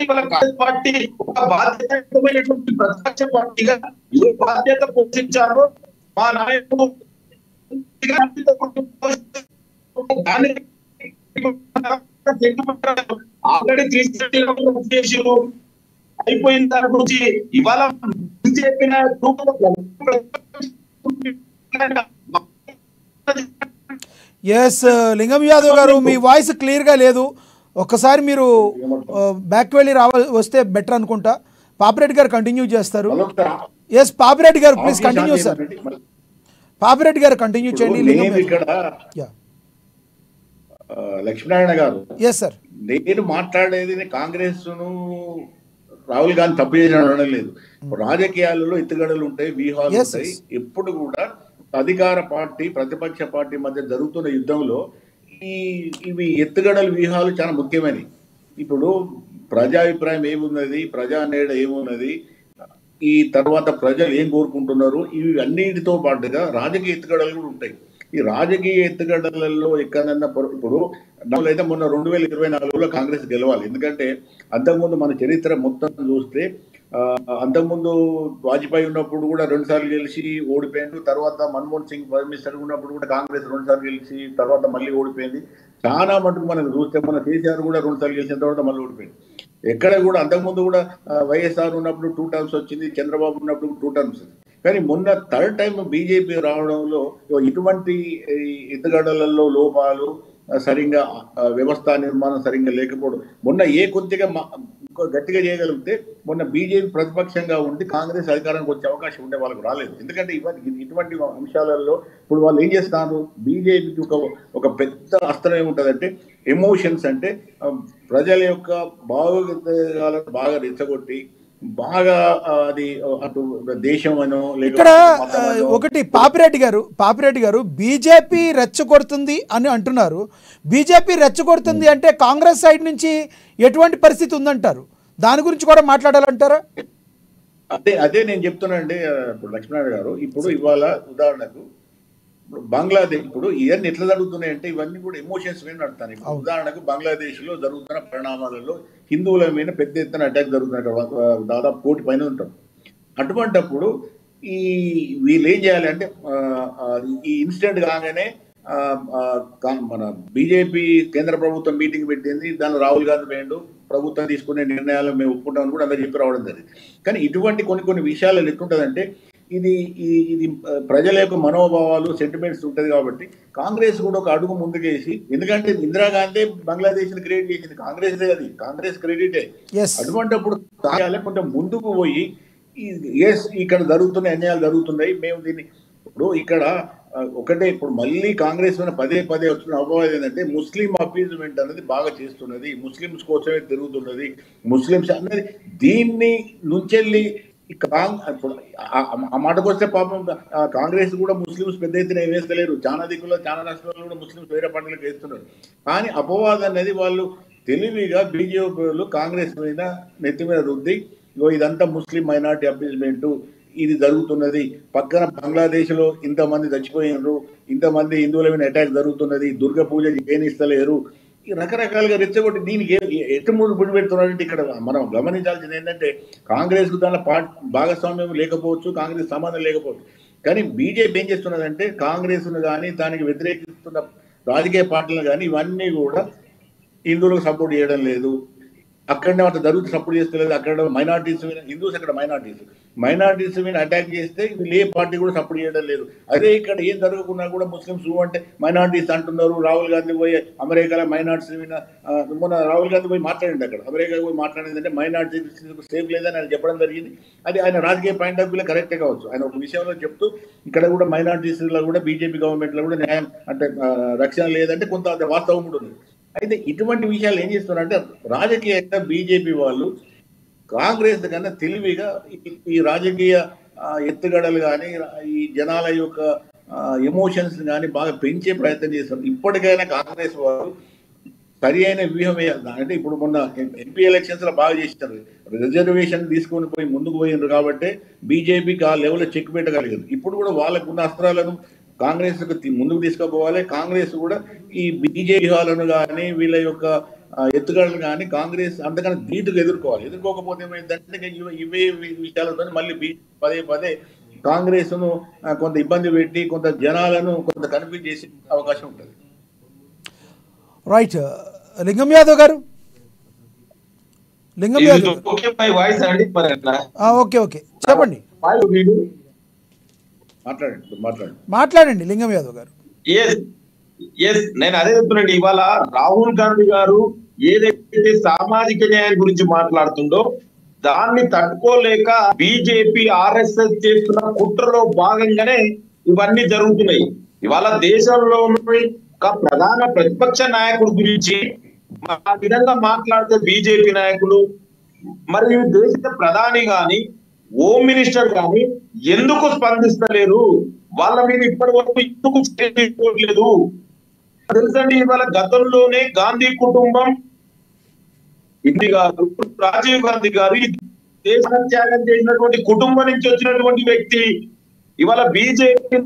కాంగ్రెస్ పార్టీ ఒక బాధ్యతమైనటువంటి ప్రతిపక్ష పార్టీగా ఏ బాధ్యత పోషించారో మా నాయకుడు ఆల్రెడీ తీసుకెళ్ళి అయిపోయిన దాని గురించి ఇవాళ బీజేపీ ఎస్ లింగం యాదవ్ గారు మీ వాయిస్ క్లియర్గా లేదు. ఒక్కసారి మీరు బ్యాక్ వెళ్ళి వస్తే బెటర్ అనుకుంటా. పాపిరెడ్డి గారు కంటిన్యూ చేస్తారు. ఎస్ పాపిరెడ్డి గారు ప్లీజ్ కంటిన్యూ సార్. పాపిరెడ్డి గారు కంటిన్యూ చేయండి. లక్ష్మీనారాయణ గారు, ఎస్ సార్, నేను మాట్లాడేది కాంగ్రెస్ ను రాహుల్ గాంధీ తప్పు చేసిన లేదు. రాజకీయాలలో ఎత్తుగడలు ఉంటాయి, వ్యూహాలు ఉంటాయి. ఎప్పుడు కూడా అధికార పార్టీ ప్రతిపక్ష పార్టీ మధ్య జరుగుతున్న యుద్ధంలో ఇవి ఎత్తుగడలు వ్యూహాలు చాలా ముఖ్యమైనవి. ఇప్పుడు ప్రజాభిప్రాయం ఏమున్నది, ప్రజా నీడ ఏమున్నది, ఈ తర్వాత ప్రజలు ఏం కోరుకుంటున్నారు, ఇవి అన్నిటితో పాటుగా రాజకీయ ఎత్తుగడలు కూడా ఉంటాయి. ఈ రాజకీయ ఎత్తుగడలలో ఎక్కడన్నా ఇప్పుడు అయితే మొన్న 2024లో కాంగ్రెస్ గెలవాలి. ఎందుకంటే అంతకుముందు మన చరిత్ర మొత్తం చూస్తే అంతకుముందు వాజ్పేయి ఉన్నప్పుడు కూడా 2 సార్లు గెలిచి ఓడిపోయింది. తర్వాత మన్మోహన్ సింగ్ ప్రైమ్ మినిస్టర్ ఉన్నప్పుడు కూడా కాంగ్రెస్ 2 సార్లు గెలిచి తర్వాత మళ్ళీ ఓడిపోయింది. చాలా మటుకు మనకు చూస్తే మన కేసీఆర్ కూడా 2 సార్లు గెలిచిన తర్వాత మళ్ళీ ఓడిపోయింది. ఎక్కడ కూడా అంతకుముందు కూడా వైఎస్ఆర్ ఉన్నప్పుడు 2 టర్మ్స్ వచ్చింది, చంద్రబాబు ఉన్నప్పుడు 2 టర్మ్స్. కానీ మొన్న 3rd టైం బీజేపీ రావడంలో ఇటువంటి ఎత్తుగడలలో లోపాలు, సరిగ్గా వ్యవస్థ నిర్మాణం సరిగ్గా లేకపోవడం, మొన్న కొద్దిగా గట్టిగా చేయగలిగితే మొన్న బీజేపీ ప్రతిపక్షంగా ఉండి కాంగ్రెస్ అధికారానికి వచ్చే అవకాశం ఉండే వాళ్ళకు రాలేదు. ఎందుకంటే ఇటువంటి అంశాలలో ఇప్పుడు వాళ్ళు ఏం చేస్తున్నారు, బీజేపీకి ఒక పెద్ద అస్త్రం ఏముంటుందంటే ఎమోషన్స్. అంటే ప్రజల యొక్క భావోద్వేగాలను బాగా రెచ్చగొట్టి బాగా అది అటు దేశం అనో ఇక్కడ ఒకటి పాపిరెడ్డి గారు బీజేపీ రెచ్చగొడుతుంది అని అంటున్నారు. బీజేపీ రెచ్చగొడుతుంది అంటే కాంగ్రెస్ సైడ్ నుంచి ఎటువంటి పరిస్థితి ఉందంటారు? దాని గురించి కూడా మాట్లాడాలంటారా? అదే నేను చెప్తున్నానండి. ఇప్పుడు లక్ష్మీనారాయణ గారు, ఇప్పుడు ఇవాళ ఉదాహరణకు బంగ్లాదేశ్, ఇప్పుడు ఇవన్నీ ఎట్లా జరుగుతున్నాయంటే ఇవన్నీ కూడా ఎమోషన్స్ మీద నడుస్తాయి. ఉదాహరణకు బంగ్లాదేశ్ లో జరుగుతున్న పరిణామాలలో హిందువుల మీద పెద్ద ఎత్తున అటాక్ జరుగుతున్నాయి. దాదాపు 1 కోటి పైన ఉంటాం. అటువంటప్పుడు వీళ్ళు ఏం చేయాలి అంటే ఈ ఇన్సిడెంట్ కాగానే మన బీజేపీ కేంద్ర ప్రభుత్వం మీటింగ్ పెట్టింది. దానిలో రాహుల్ గాంధీ పోయిండు, ప్రభుత్వం తీసుకునే నిర్ణయాలు మేము ఒప్పుకుంటామని కూడా అందరూ చెప్పి రావడం జరిగింది. కానీ ఇటువంటి కొన్ని విషయాలు ఎట్లుంటుందంటే ఇది ప్రజల యొక్క మనోభావాలు సెంటిమెంట్స్ ఉంటుంది కాబట్టి కాంగ్రెస్ కూడా ఒక అడుగు ముందుకేసి, ఎందుకంటే ఇందిరాగాంధీ బంగ్లాదేశ్ ని క్రియేట్ చేసింది కాంగ్రెస్, అది కాంగ్రెస్ క్రెడిటే. అటువంటిప్పుడు కొంచెం ముందుకు పోయి ఇక్కడ జరుగుతున్న అన్యాయాలు జరుగుతున్నాయి, మేము దీన్ని ఇప్పుడు ఇక్కడ ఒకటే ఇప్పుడు మళ్ళీ కాంగ్రెస్ పదే వస్తున్న అపవాదం ఏంటంటే ముస్లిం అపీజ్మెంట్ అనేది బాగా చేస్తున్నది, ముస్లిమ్స్ కోసమే తిరుగుతున్నది, ముస్లిమ్స్ అన్నది దీన్ని నుంచెళ్ళి ఆ మాటకు వస్తే పాపం కాంగ్రెస్ కూడా ముస్లిమ్స్ పెద్ద ఎత్తున వేస్తలేరు, చాలా దిక్కుల్లో చాలా రాష్ట్రాల్లో కూడా ముస్లిమ్స్ వేరే పండుగలకు వేస్తున్నారు. కానీ అపవాదం అనేది వాళ్ళు తెలివిగా బీజేపీలు కాంగ్రెస్ మీద నెత్తి మీద రుద్ది ఇదంతా ముస్లిం మైనార్టీ అపీజ్మెంట్ ఇది జరుగుతున్నది, పక్కన బంగ్లాదేశ్ లో ఇంతమంది చచ్చిపోయినారు, ఇంతమంది హిందువుల మీద అటాక్ జరుగుతున్నది, దుర్గ పూజ చేయనిస్తలేరు, ఈ రకరకాలుగా రెచ్చగొట్టి దీనికి ఎటు మూడు గుడి పెడుతున్నారంటే ఇక్కడ మనం గమనించాల్సింది ఏంటంటే కాంగ్రెస్ కు దాని భాగస్వామ్యం లేకపోవచ్చు, కాంగ్రెస్ సంబంధం లేకపోవచ్చు, కానీ బీజేపీ ఏం చేస్తున్నదంటే కాంగ్రెస్ ను కానీ దానికి వ్యతిరేకిస్తున్న రాజకీయ పార్టీలను కానీ ఇవన్నీ కూడా హిందువులకు సపోర్ట్ చేయడం లేదు, అక్కడనే అంత జరుగుతూ సపోర్ట్ చేస్తలేదు, అక్కడ మైనార్టీస్ మీద హిందూస్ అక్కడ మైనార్టీస్ మీద అటాక్ చేస్తే వీళ్ళు ఏ పార్టీ కూడా సపోర్ట్ చేయడం లేదు. అదే ఇక్కడ ఏం జరగకుండా కూడా ముస్లిమ్స్ అంటే మైనార్టీస్ అంటున్నారు. రాహుల్ గాంధీ పోయి అమెరికాలో మైనార్టీస్ మీద మొన్న రాహుల్ గాంధీ పోయి మాట్లాడింది, అక్కడ అమెరికా పోయి మాట్లాడిందంటే మైనార్టీస్ సేఫ్ లేదని ఆయన చెప్పడం జరిగింది. అది ఆయన రాజకీయ పాయింట్ ఆఫ్ వ్యూలో కరెక్టే కావచ్చు, ఆయన ఒక విషయంలో చెప్తూ ఇక్కడ కూడా మైనార్టీస్ లో కూడా బీజేపీ గవర్నమెంట్ లో కూడా న్యాయం అంటే రక్షణ లేదంటే కొంత వాస్తవం కూడా ఉంది. అయితే ఇటువంటి విషయాలు ఏం చేస్తున్నారంటే రాజకీయంగా బీజేపీ వాళ్ళు కాంగ్రెస్ కన్నా తెలివిగా ఈ రాజకీయ ఎత్తుగడలు కానీ ఈ జనాల యొక్క ఎమోషన్స్ కానీ బాగా పెంచే ప్రయత్నం చేస్తారు. ఇప్పటికైనా కాంగ్రెస్ వాళ్ళు సరి అయిన వ్యూహం వేయాలి. అంటే ఇప్పుడు మొన్న ఎంపీ ఎలక్షన్స్ లో బాగా చేస్తారు, రిజర్వేషన్ తీసుకొని పోయి ముందుకు పోయినారు కాబట్టి బీజేపీకి ఆ లెవెల్లో చెక్ పెట్టగలిగారు. ఇప్పుడు కూడా వాళ్ళకు ఉన్న అస్త్రాలను కాంగ్రెస్ ముందుకు తీసుకుపోవాలి. కాంగ్రెస్ కూడా ఈ బీజేపీ వాళ్ళను కానీ వీళ్ళ యొక్క ఎత్తుగడలు కానీ కాంగ్రెస్ అంతకన్నా ధీటుగా ఎదుర్కోకపోతే ఏమైందంటే ఇవే విషయాలతో మళ్ళీ పదే కాంగ్రెస్ ను కొంత ఇబ్బంది పెట్టి కొంత జనాలను కొంత కన్ఫ్యూజ్ చేసే అవకాశం ఉంటుంది. రైట్, లింగం యాదవ్ గారు. లింగం యాదవ్ ఓకే చెప్పండి, మాట్లాడండి లింగం యాదవ్ గారు. నేను అదే చెప్తున్నాండి, ఇవాళ రాహుల్ గాంధీ గారు ఏదైతే సామాజిక న్యాయం గురించి మాట్లాడుతుండో దాన్ని తట్టుకోలేక బీజేపీ ఆర్ఎస్ఎస్ చేస్తున్న కుట్రలో భాగంగానే ఇవన్నీ జరుగుతున్నాయి. ఇవాళ దేశంలో ఒక ప్రధాన ప్రతిపక్ష నాయకుడు గురించి ఆ విధంగా మాట్లాడితే బీజేపీ నాయకులు మరియు దేశ ప్రధాని గాని హోమ్ మినిస్టర్ గాని ఎందుకు స్పందిస్తలేరు, వాళ్ళ మీద ఇప్పటి వరకు ఎందుకు తీసుకోవట్లేదు తెలుసండి. ఇవాళ గతంలోనే గాంధీ కుటుంబం రాజీవ్ గాంధీ గారు దేశ త్యాగం చేసినటువంటి కుటుంబం నుంచి వచ్చినటువంటి వ్యక్తి ఇవాళ బీజేపీ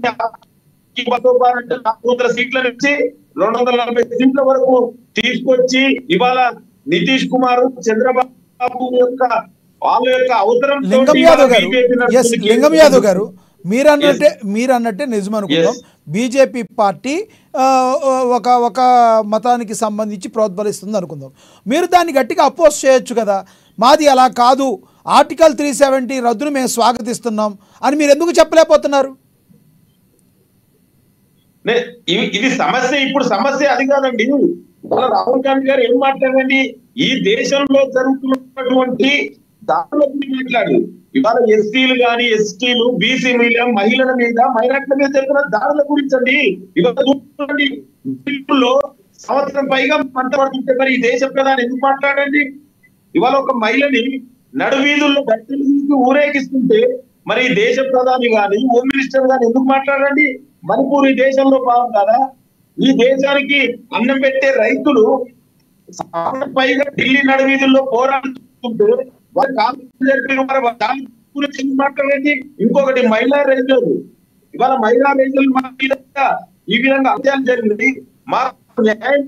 400 సీట్ల నుంచి 240 సీట్ల వరకు తీసుకొచ్చి ఇవాళ నితీష్ కుమార్ చంద్రబాబు యొక్క వాళ్ళ యొక్క అవసరం. లింగం యాదవ్ గారు మీరన్నట్టే నిజం అనుకుందాం. బీజేపీ పార్టీ ఒక మతానికి సంబంధించి ప్రోద్బలిస్తుంది అనుకుందాం. మీరు దాన్ని గట్టిగా అపోజ్ చేయొచ్చు కదా, మాది అలా కాదు, ఆర్టికల్ 370 రద్దును మేము స్వాగతిస్తున్నాం అని మీరు ఎందుకు చెప్పలేకపోతున్నారు? ఇది సమస్య, ఇప్పుడు సమస్య అది కాదండి. రాహుల్ గాంధీ గారు ఏం మాట్లాడండి, ఈ దేశంలో జరుగుతున్నటువంటి దాడుల గురించి మాట్లాడు. ఇవాళ ఎస్సీలు కానీ ఎస్టీలు బీసీ మహిళల మీద మైనార్టీల మీద జరుగుతున్న దాడుల గురించి అండి. ఇవాళ సంవత్సరం పైగా పంట పడుతుంటే మరి ఈ దేశ ప్రధాని ఎందుకు మాట్లాడండి? ఇవాళ ఒక మహిళని నడువీధుల్లో గట్టెలు తీసి ఊరేగిస్తుంటే మరి ఈ దేశ ప్రధాని గాని హోమ్ మినిస్టర్ గాని ఎందుకు మాట్లాడండి? మణిపూర్ ఈ దేశంలో బాగుంటారా? ఈ దేశానికి అన్నం పెట్టే రైతులు పైగా ఢిల్లీ నడువీధుల్లో పోరాడుతుంటే గురించి మాట్లాడండి. ఇంకొకటి మహిళా రైతులు, ఇవాళ మహిళా రైతులు ఈ విధంగా అత్యాలు జరిగింది, మాకు న్యాయం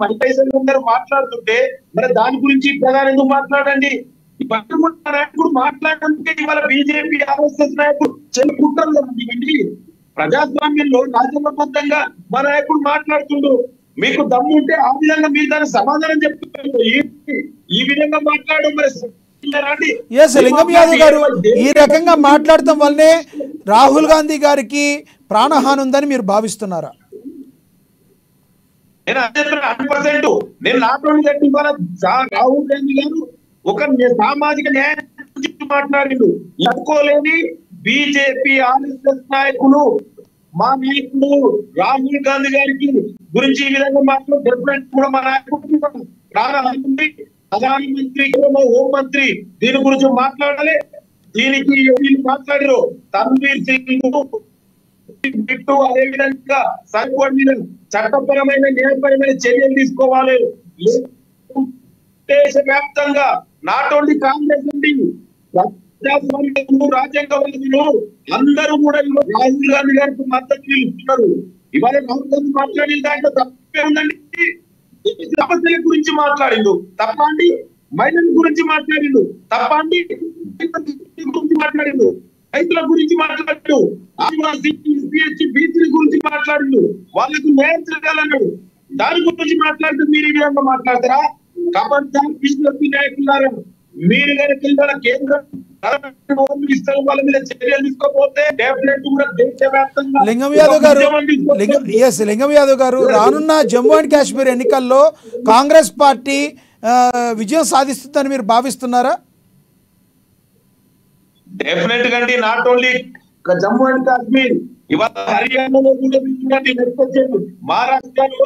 మహిళలు మాట్లాడుతుంటే మరి దాని గురించి ప్రధాని ఎందుకు మాట్లాడండి? ఇవన్నీ నాయకుడు మాట్లాడడానికి ఇవాళ బీజేపీ ఆర్ఎస్ఎస్ నాయకుడు చెల్లుకుంటారు. ప్రజాస్వామ్యంలో రాజ్యాంగబద్ధంగా మా నాయకుడు మాట్లాడుతుండు, మీకు దమ్ము ఉంటే ఆ విధంగా మీరు దానికి సమాధానం చెప్తున్నారు. ఈ విధంగా మాట్లాడడం మరి ఎస్ లింగం యాదవ్ గారు ఈ రకంగా మాట్లాడటం వల్లనే రాహుల్ గాంధీ గారికి ప్రాణహాని ఉందని మీరు భావిస్తున్నారా? నేను 100% నేను నాట్ ఓన్లీ దట్ ఇవాళ రాహుల్ గాంధీ గారు ఒక సామాజిక న్యాయం గురించి మాట్లాడిండు. ఎదుర్కోలేని బీజేపీ ఆర్ఎస్ఎస్ నాయకులు మా నాయకుడు రాహుల్ గాంధీ గారికి గురించి ఈ విధంగా మాట్లాడు డెఫినెట్ కూడా మా నాయకుడు ప్రాణహాని, ప్రధానమంత్రి హోంమంత్రి దీని గురించి మాట్లాడాలి. దీనికి వీళ్ళు మాట్లాడారు తన్వీర్ సింగ్ అదే విధంగా సరిపడిన చట్టపరమైన న్యాయపరమైన చర్యలు తీసుకోవాలి. దేశవ్యాప్తంగా నాట్ ఓన్లీ కాంగ్రెస్ నుండి రాజ్యాంగవాదులు అందరూ కూడా రాహుల్ గాంధీ గారికి మద్దతు ఇస్తున్నారు. ఇవాళ రాహుల్ గాంధీ మాట్లాడిన దాంట్లో తప్పే ఉందండి. సమస్యల గురించి మాట్లాడిండు తప్ప అండి, మహిళల గురించి మాట్లాడిండు తప్ప అండి, గురించి మాట్లాడిండు, రైతుల గురించి మాట్లాడిండు, ఆదివాసీ బీసీల గురించి మాట్లాడిండు, వాళ్ళకు న్యాయం జరగాలన్నాడు. దాని గురించి మాట్లాడితే మీరు ఈ విధంగా మాట్లాడతారా? కాబట్టి బీజేపీ నాయకులారా, మీరు కనుక కేంద్రం వాళ్ళ మీద చర్యలు తీసుకోకపోతే డెఫినెట్ కూడా దేశవ్యాప్తంగా లింగం యాదవ్ గారు రానున్న జమ్మూ అండ్ కాశ్మీర్ ఎన్నికల్లో కాంగ్రెస్ పార్టీ విజయం సాధిస్తుందని మీరు భావిస్తున్నారా? డెఫినెట్ గా అండి. Not only Jammu and Kashmir, ఇవాళ హర్యానాలో కూడా మహారాష్ట్రలో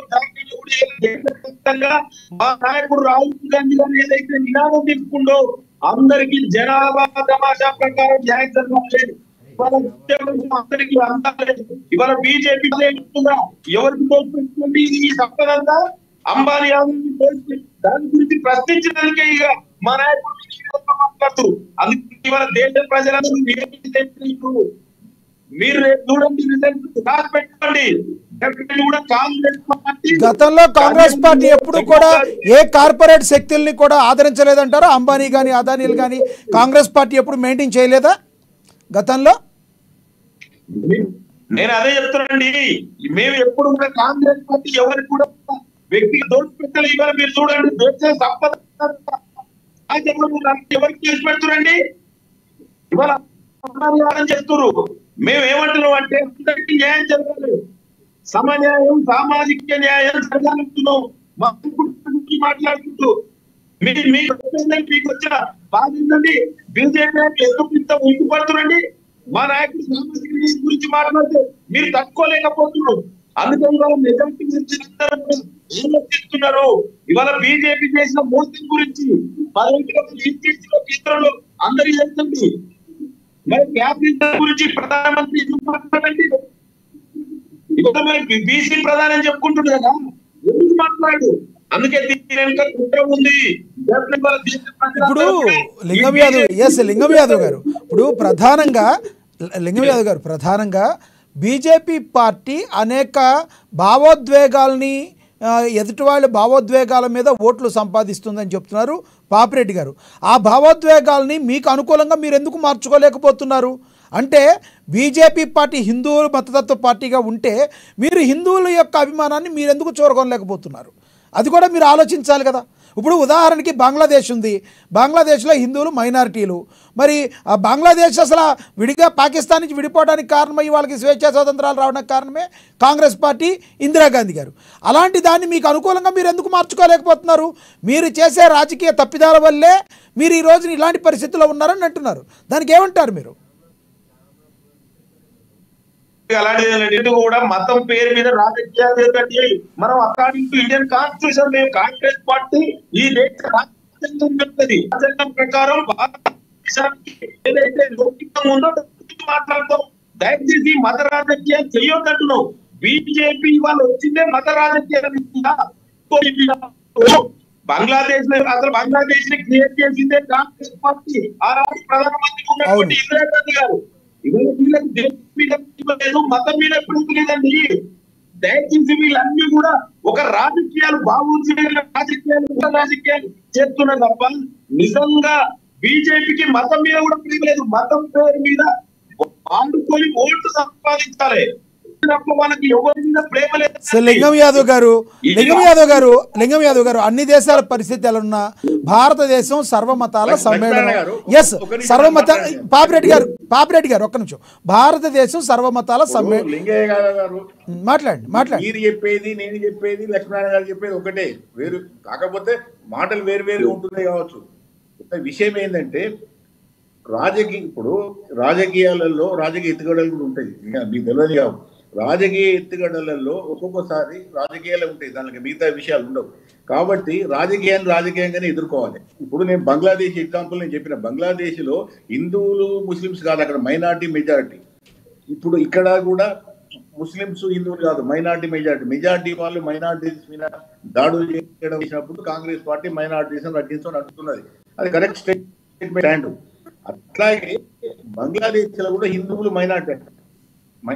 కూడా మా నాయకుడు రాహుల్ గాంధీ గారు ఏదైతే నినాదం తీసుకుండో అందరికి జనాభా తమాషా ప్రకారం న్యాయం జరగలేదు. అందరికి అందాలేదు. ఇవాళ బీజేపీ ఎవరికి తోడుపెట్టుకుంది ఈ సంపదంతా అంబానీ దాని గురించి ప్రశ్నించడానికే ఇక మా నాయకుడు మాట్లాడుతూ అందుకే ఇవాళ దేశ ప్రజలందరూ మీరు చూడండి రిజల్ట్ పెట్టుకోండి. గతంలో కాంగ్రెస్ పార్టీ ఎప్పుడు కూడా ఏ కార్పొరేట్ శక్తుల్ని కూడా ఆదరించలేదంటారా? అంబానీ గానీ అదానీలు గానీ కాంగ్రెస్ పార్టీ ఎప్పుడు మెయింటైన్ చేయలేదా గతంలో? నేను అదే చెప్తున్నానండి. మేము ఎప్పుడు కూడా కాంగ్రెస్ పార్టీ ఎవరికి కూడా వ్యక్తికి దోషి పెట్టాలి. ఇవాళ మీరు చూడండి దేశ సంపద ఎవరికి చేసి పెడుతురండి. ఇవాళ చేస్తున్నారు. మేము ఏమంటున్నాం అంటే అందరికీ న్యాయం జరగాలి, సమన్యాయం సామాజిక న్యాయం జరగాలంటున్నాం. మా గురించి మాట్లాడుకుంటూ మీకు వచ్చిన బాధ ఏంటండి? బీజేపీ ఎందుకు ఇంత ఉనికిపడుతున్నారండి? మా నాయకుడు సామాజిక న్యాయం గురించి మాట్లాడితే మీరు తట్టుకోలేకపోతున్నారు. అందుకని ఇవాళ మెజార్టీ చేస్తున్నారు. ఇవాళ బీజేపీ చేసిన మోసం గురించి 10 కేంద్రంలో అందరూ చేస్తుంది. మరి క్యాబినెట్ గురించి ప్రధానమంత్రి మాట్లాడండి. ఇవాళ మరి బీసీ ప్రధాని చెప్పుకుంటుంది కదా, ఎందుకు మాట్లాడు? అందుకే కుట్ర ఉంది. ఇప్పుడు లింగం యాదవ్ గారు ఇప్పుడు ప్రధానంగా బీజేపీ పార్టీ అనేక భావోద్వేగాల్ని ఎదుటి వాళ్ళ భావోద్వేగాల మీద ఓట్లు సంపాదిస్తుందని చెప్తున్నారు పాపిరెడ్డి గారు. ఆ భావోద్వేగాల్ని మీకు అనుకూలంగా మీరు ఎందుకు మార్చుకోలేకపోతున్నారు? అంటే బీజేపీ పార్టీ హిందువుల మతతత్వ పార్టీగా ఉంటే మీరు హిందువుల యొక్క అభిమానాన్ని మీరు ఎందుకు చూరగొనలేకపోతున్నారు? అది కూడా మీరు ఆలోచించాలి కదా. ఇప్పుడు ఉదాహరణకి బంగ్లాదేశ్ ఉంది. బంగ్లాదేశ్లో హిందువులు మైనారిటీలు. మరి ఆ బంగ్లాదేశ్ అసలు విడిగా పాకిస్తాన్ నుంచి విడిపోవడానికి కారణమై వాళ్ళకి స్వేచ్ఛా స్వాతంత్రాలు రావడానికి కారణమే కాంగ్రెస్ పార్టీ, ఇందిరాగాంధీ గారు. అలాంటి దాన్ని మీకు అనుకూలంగా మీరు ఎందుకు మార్చుకోలేకపోతున్నారు? మీరు చేసే రాజకీయ తప్పిదాల వల్లే మీరు ఈ రోజున ఇలాంటి పరిస్థితుల్లో ఉన్నారని అంటున్నారు. దానికి ఏమంటారు మీరు? అలాంటిది కూడా మతం పేరు మీద రాజకీయాలు మనం అకార్డింగ్ టు ఇండియన్ కాన్స్టిట్యూషన్ మేము కాంగ్రెస్ పార్టీ ఈ దేశ రాజ్యాంగం చెప్తుంది. రాజ్యాంగం ప్రకారం ఏదైతే లౌకికం ఉందో మాట్లాడతాం. దయచేసి మత రాజకీయాలు చేయొద్దంటున్నావు. బీజేపీ వాళ్ళు వచ్చిందే మత రాజకీయాలు. బంగ్లాదేశ్ అసలు బంగ్లాదేశ్ ని క్రియేట్ చేసిందే కాంగ్రెస్ పార్టీ. ఆ రాష్ట్ర ప్రధానమంత్రి ఉన్నటువంటి ఇందిరాగాంధీ గారు. మతం మీద ఎప్పుడు లేదండి. దయచేసి వీళ్ళన్నీ కూడా ఒక రాజకీయాలు రాజకీయాలు చేస్తున్నారు తప్ప నిజంగా బీజేపీకి మతం మీద కూడా ప్రేమ లేదు. మతం పేరు మీద ఆడుకొని ఓట్లు సంపాదించాలి. వాళ్ళకి ఎవరి మీద ప్రేమ లేదు. లింగం యాదవ్ గారు అన్ని దేశాల పరిస్థితి ఎలా ఉన్నా భారతదేశం సర్వమతాల సమ్మేళనం. ఎస్, సర్వమత పాపిరెడ్డి గారు ఒక్క నిమిషం. భారతదేశం సర్వమతాల సమ్మేళనం. లింగయ్య గారు మాట్లాడండి. మీరు చెప్పేది నేను చెప్పేది లక్ష్మీనారాయణ గారు చెప్పేది ఒకటే, వేరు కాకపోతే మాటలు వేరుగా ఉంటున్నాయి కావచ్చు. విషయం ఏంటంటే ఇప్పుడు రాజకీయాలలో రాజకీయ ఎత్తుగడలు కూడా ఉంటాయి, మీకు తెలియదు కావు. రాజకీయ ఎత్తుగడలలో ఒక్కొక్కసారి రాజకీయాలు ఉంటాయి, దానికి మిగతా విషయాలు ఉండవు. కాబట్టి రాజకీయంగానే ఎదుర్కోవాలి. ఇప్పుడు నేను బంగ్లాదేశ్ ఎగ్జాంపుల్ నేను చెప్పిన, బంగ్లాదేశ్లో హిందువులు ముస్లిమ్స్ కాదు, అక్కడ మైనార్టీ మెజారిటీ. ఇప్పుడు ఇక్కడ కూడా ముస్లిమ్స్ హిందువులు కాదు, మైనార్టీ మెజారిటీ వాళ్ళు మైనార్టీస్ మీద దాడులు చేయడం చేసినప్పుడు కాంగ్రెస్ పార్టీ మైనార్టీస్ రక్షించని అంటున్నది. అది కరెక్ట్ స్టేట్మెంట్. అట్లాగే బంగ్లాదేశ్ లో కూడా హిందువులు మైనార్టీ,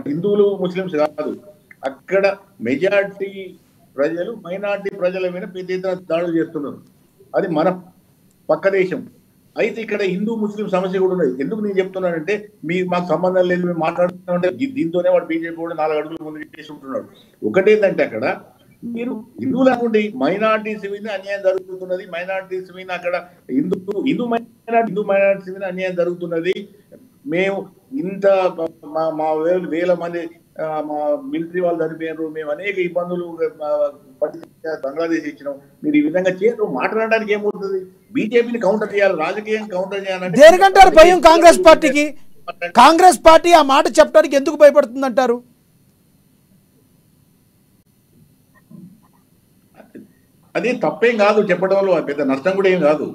హిందువులు ముస్లిమ్స్ కాదు, అక్కడ మెజారిటీ ప్రజలు మైనార్టీ ప్రజల మీద పెద్ద దాడులు చేస్తున్నారు. అది మన పక్క దేశం. అయితే ఇక్కడ హిందూ ముస్లిం సమస్య కూడా ఉన్నది. ఎందుకు నేను చెప్తున్నానంటే మాకు సంబంధం లేదు, మేము మాట్లాడుతున్నామంటే దీంతోనే వాడు బీజేపీ కూడా 4 అడుగులు ముందు చేసి ఉంటున్నాడు. ఒకటేంటంటే అక్కడ మీరు హిందువులు అనుకోండి, మైనార్టీస్ మీద అన్యాయం జరుగుతున్నది, మైనార్టీస్ మీద అక్కడ హిందూ మైనార్టీస్ మీద అన్యాయం జరుగుతున్నది. మేము ఇంత మా వేల మంది మా మిలిటరీ వాళ్ళు చనిపోయారు, మేము అనేక ఇబ్బందులు బంగ్లాదేశ్ ఇచ్చినాం, మీరు ఈ విధంగా చేయరు. మాట్లాడడానికి ఏమవుతుంది? బీజేపీని కౌంటర్ చేయాలి, రాజకీయం కౌంటర్ చేయాలంటే దేనికంటారు భయం కాంగ్రెస్ పార్టీకి? కాంగ్రెస్ పార్టీ ఆ మాట చెప్పడానికి ఎందుకు భయపడుతుంది అంటారు? అది తప్పేం కాదు, చెప్పడం వల్ల పెద్ద నష్టం కూడా ఏం కాదు.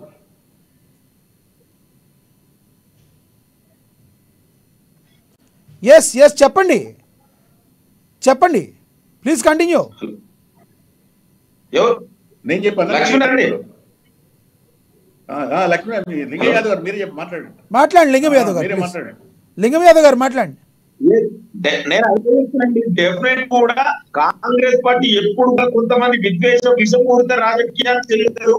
ఎస్ చెప్పండి ప్లీజ్ కంటిన్యూ. నేను చెప్పాను లక్ష్మీనారాయణ లింగయ్య యాదవ్ గారు మీరే మాట్లాడండి. లింగం యాదవ్ గారు మాట్లాడండి. నేను అనుకుంటున్నానండి, డెఫినెట్ కూడా కాంగ్రెస్ పార్టీ ఎప్పుడు కొంతమంది విషపూరిత రాజకీయాలు చేయలేరు.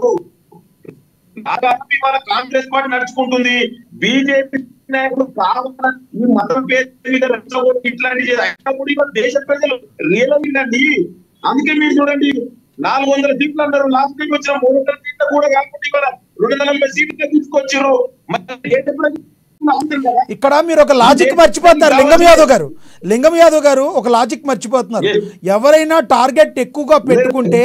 వాళ్ళ కాంగ్రెస్ పార్టీ నడుచుకుంటుంది. బీజేపీ నాయకులు కావాలని ఈ మతం పేరు మీద ఇట్లాంటి దేశ ప్రజలు రియలండి. అందుకే మీరు చూడండి, 400 సీట్లు అన్నారు, లాస్ట్ టైం వచ్చిన 300 సీట్లు కూడా కాకుండా ఇవాళ 240 సీట్లు తీసుకొచ్చారు. ఇక్కడ మీరు ఒక లాజిక్ మర్చిపోతున్నారు లింగం యాదవ్ గారు ఒక లాజిక్ మర్చిపోతున్నారు. ఎవరైనా టార్గెట్ ఎక్కువగా పెట్టుకుంటే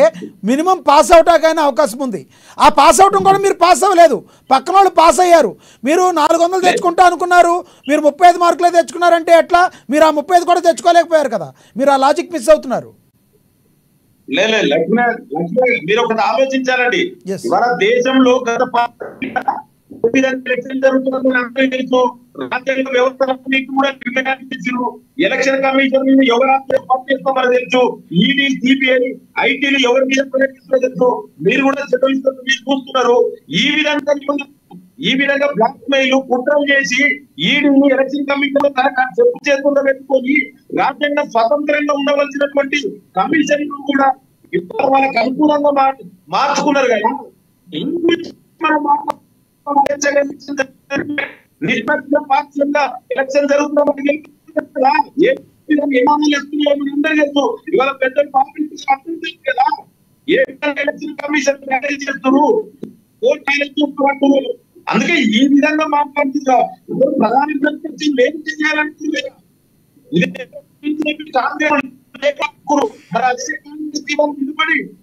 మినిమం పాస్ అవుట్ అయినా అవకాశం ఉంది. ఆ పాస్ అవటం కూడా మీరు పాస్ అవ్వలేదు, పక్కన వాళ్ళు పాస్ అయ్యారు. మీరు 400 తెచ్చుకుంటా అనుకున్నారు, మీరు 35 మార్కులే తెచ్చుకున్నారంటే ఎట్లా? మీరు ఆ 35 కూడా తెచ్చుకోలేకపోయారు కదా. మీరు ఆ లాజిక్ మిస్ అవుతున్నారు. మీరు ఒకటి ఆలోచించాలండి, ఇవాళ దేశంలో గత రాజ్యాంగ వ్యవస్థలన్నీ కూడా ఎలక్షన్ కమిషన్ ఎవరు పనిచేస్తామని తెలుసు, ఈడీ సిబిఐ ఐటీలు ఎవరి మీద ప్రయత్నిస్తారో తెలుసు. మీరు కూడా మీరు చూస్తున్నారు. ఈ విధంగా బ్లాక్ మెయిల్ కుట్రలు చేసి ఈడీని ఎలక్షన్ కమిషన్ చెప్పు చేతుల్లో పెట్టుకొని రాజ్యాంగ స్వతంత్రంగా ఉండవలసినటువంటి కమిషన్ కూడా ఇప్పుడు వాళ్ళకి అనుకూలంగా మార్చుకున్నారు కదా. నిష్పక్షపాతంగా ఎలక్షన్ జరుగుతున్నది. ఇవాళ పెద్ద కదా ఏ ఎలక్షన్ కమిషన్ చేస్తున్నారు. అందుకే ఈ విధంగా మాట్లాడుతున్నా ప్రధానమంత్రి ఏం చేయాలంటున్నారు.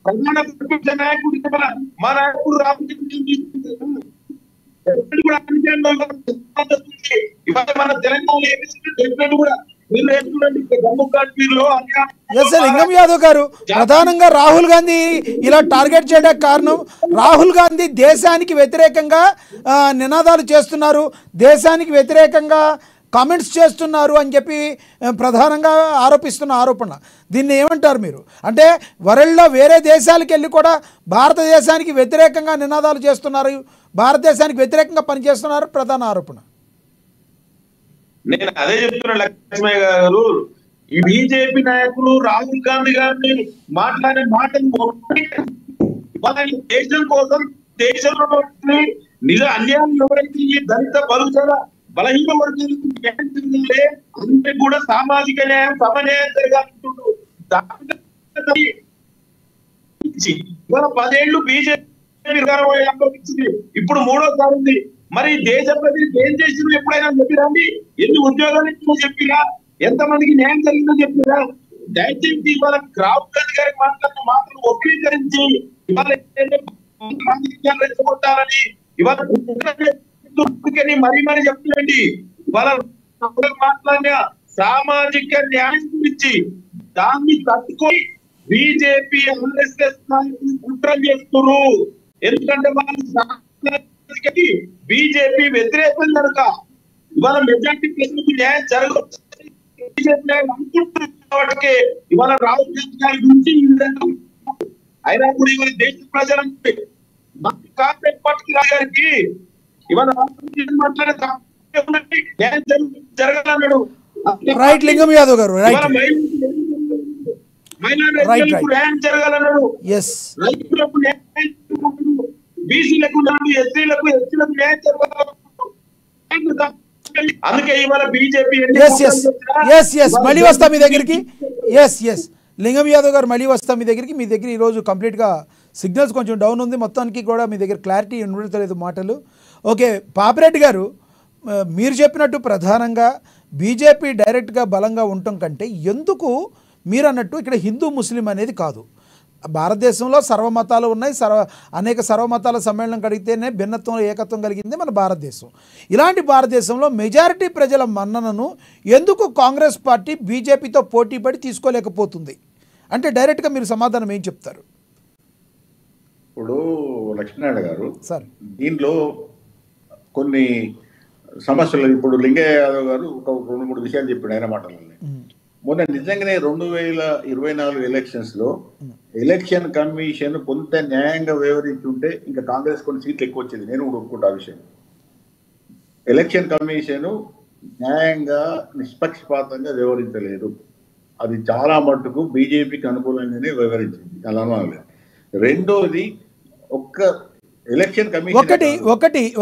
ప్రధాన ప్రతిపక్ష నాయకుడు మా నాయకుడు మన తెలంగాణ కూడా లింగం యాదవ్ గారు ప్రధానంగా రాహుల్ గాంధీ ఇలా టార్గెట్ చేయడానికి కారణం, రాహుల్ గాంధీ దేశానికి వ్యతిరేకంగా నినాదాలు చేస్తున్నారు, దేశానికి వ్యతిరేకంగా కామెంట్స్ చేస్తున్నారు అని చెప్పి ప్రధానంగా ఆరోపిస్తున్న ఆరోపణ. దీన్ని ఏమంటారు మీరు? అంటే వరల్డ్లో వేరే దేశాలకు వెళ్ళి కూడా భారతదేశానికి వ్యతిరేకంగా నినాదాలు చేస్తున్నారు, భారతదేశానికి వ్యతిరేకంగా పనిచేస్తున్నారు ప్రధాన ఆరోపణ. నేను అదే చెప్తున్నా లక్ష్మయ్య గారు, ఈ బీజేపీ నాయకులు రాహుల్ గాంధీ గారిని మాట్లాడే మాటలు దేశం కోసం, దేశంలో నిజ అన్యాయం ఎవరైతే ఈ దళిత బలుసల బలహీన వర్గాలకు న్యాయం జరగాలి, అందరికి కూడా సామాజిక న్యాయం సమన్యాయం జరగాలంటుండ్రు. ఇవాళ 10 ఏళ్ళు బీజేపీ అనుభవించింది, ఇప్పుడు 3వసారి ఉంది. మరి దేశ ప్రజలకు ఏం చేసిందో ఎప్పుడైనా చెప్పిరండి? ఎన్ని ఉద్యోగాలు ఇచ్చినా చెప్పిరా? ఎంతమందికి న్యాయం జరిగిందో చెప్పిరా? దయచేసి ఇవాళ రాహుల్ గాంధీ గారికి మాట్లాడిన మాటలు వక్రీకరించి ఇవాళ రెచ్చగొట్టాలని ఇవాళ మరీ చెప్తుందండి. ఇవాళ మాట్లాడిన సామాజిక న్యాయం గురించి దాన్ని తట్టుకొని బీజేపీ ఆర్ఎస్ఎస్ నాయకులు కుట్ర చేస్తున్నారు. ఎందుకంటే వాళ్ళు బీజేపీ వ్యతిరేకం కనుక ఇవాళ మెజార్టీ ప్రజలకు న్యాయం జరగవచ్చు అనుకుంటున్నప్పటికే ఇవాళ రాహుల్ గాంధీ గారి గురించి అయినా కూడా ఇవాళ దేశ ప్రజలంటే కాంగ్రెస్ పార్టీ గారికి ఇవాళ మాట్లాడే న్యాయం జరగాలన్నాడు. రైట్ లింగం యాదవ్ గారు, రైట్ మైనారిటీలకు న్యాయం జరగాలన్నాడు, రైతులకు న్యాయం, బీసీలకు ఎస్సీలకు న్యాయం జరగాలన్నాడు. అందుకే ఇవాళ బీజేపీ మళ్ళీ వస్తా మీ దగ్గరికి. లింగం యాదవ్ గారు మళ్ళీ వస్తా మీ దగ్గరికి. మీ దగ్గర ఈరోజు కంప్లీట్గా సిగ్నల్స్ కొంచెం డౌన్ ఉంది, మొత్తానికి కూడా మీ దగ్గర క్లారిటీ ఉండలేదు మాటలు. ఓకే పాపిరెడ్డి గారు, మీరు చెప్పినట్టు ప్రధానంగా బీజేపీ డైరెక్ట్గా బలంగా ఉండటం కంటే ఎందుకు మీరు అన్నట్టు ఇక్కడ హిందూ ముస్లిం అనేది కాదు, భారతదేశంలో సర్వమతాలు ఉన్నాయి, అనేక సర్వమతాల సమ్మేళనం కలిగితేనే భిన్నత్వం ఏకత్వం కలిగింది మన భారతదేశం. ఇలాంటి భారతదేశంలో మెజారిటీ ప్రజల మన్ననను ఎందుకు కాంగ్రెస్ పార్టీ బీజేపీతో పోటీపడి తీసుకోలేకపోతుంది అంటే డైరెక్ట్గా మీరు సమాధానం ఏం చెప్తారు? ఇప్పుడు లక్ష్మీనారాయణ గారు సార్ దీంట్లో కొన్ని సమస్యలు, ఇప్పుడు లింగయ్య యాదవ్ గారు ఒక 2-3 విషయాలు చెప్పాడు ఆయన మాటలని. మొన్న నిజంగానే 2024 ఎలక్షన్స్లో ఎలక్షన్ కమిషన్ కొంత న్యాయంగా వ్యవహరించుంటే ఇంకా కాంగ్రెస్ కొన్ని సీట్లు ఎక్కువ వచ్చేది, నేను కూడా ఒప్పుకుంటా ఆ విషయం. ఎలక్షన్ కమిషన్ న్యాయంగా నిష్పక్షపాతంగా వ్యవహరించలేదు, అది చాలా మట్టుకు బీజేపీకి అనుకూలంగానే వ్యవహరించింది, అలా అనలేదు. రెండోది ఒక్క ఎలక్షన్ కమిషన్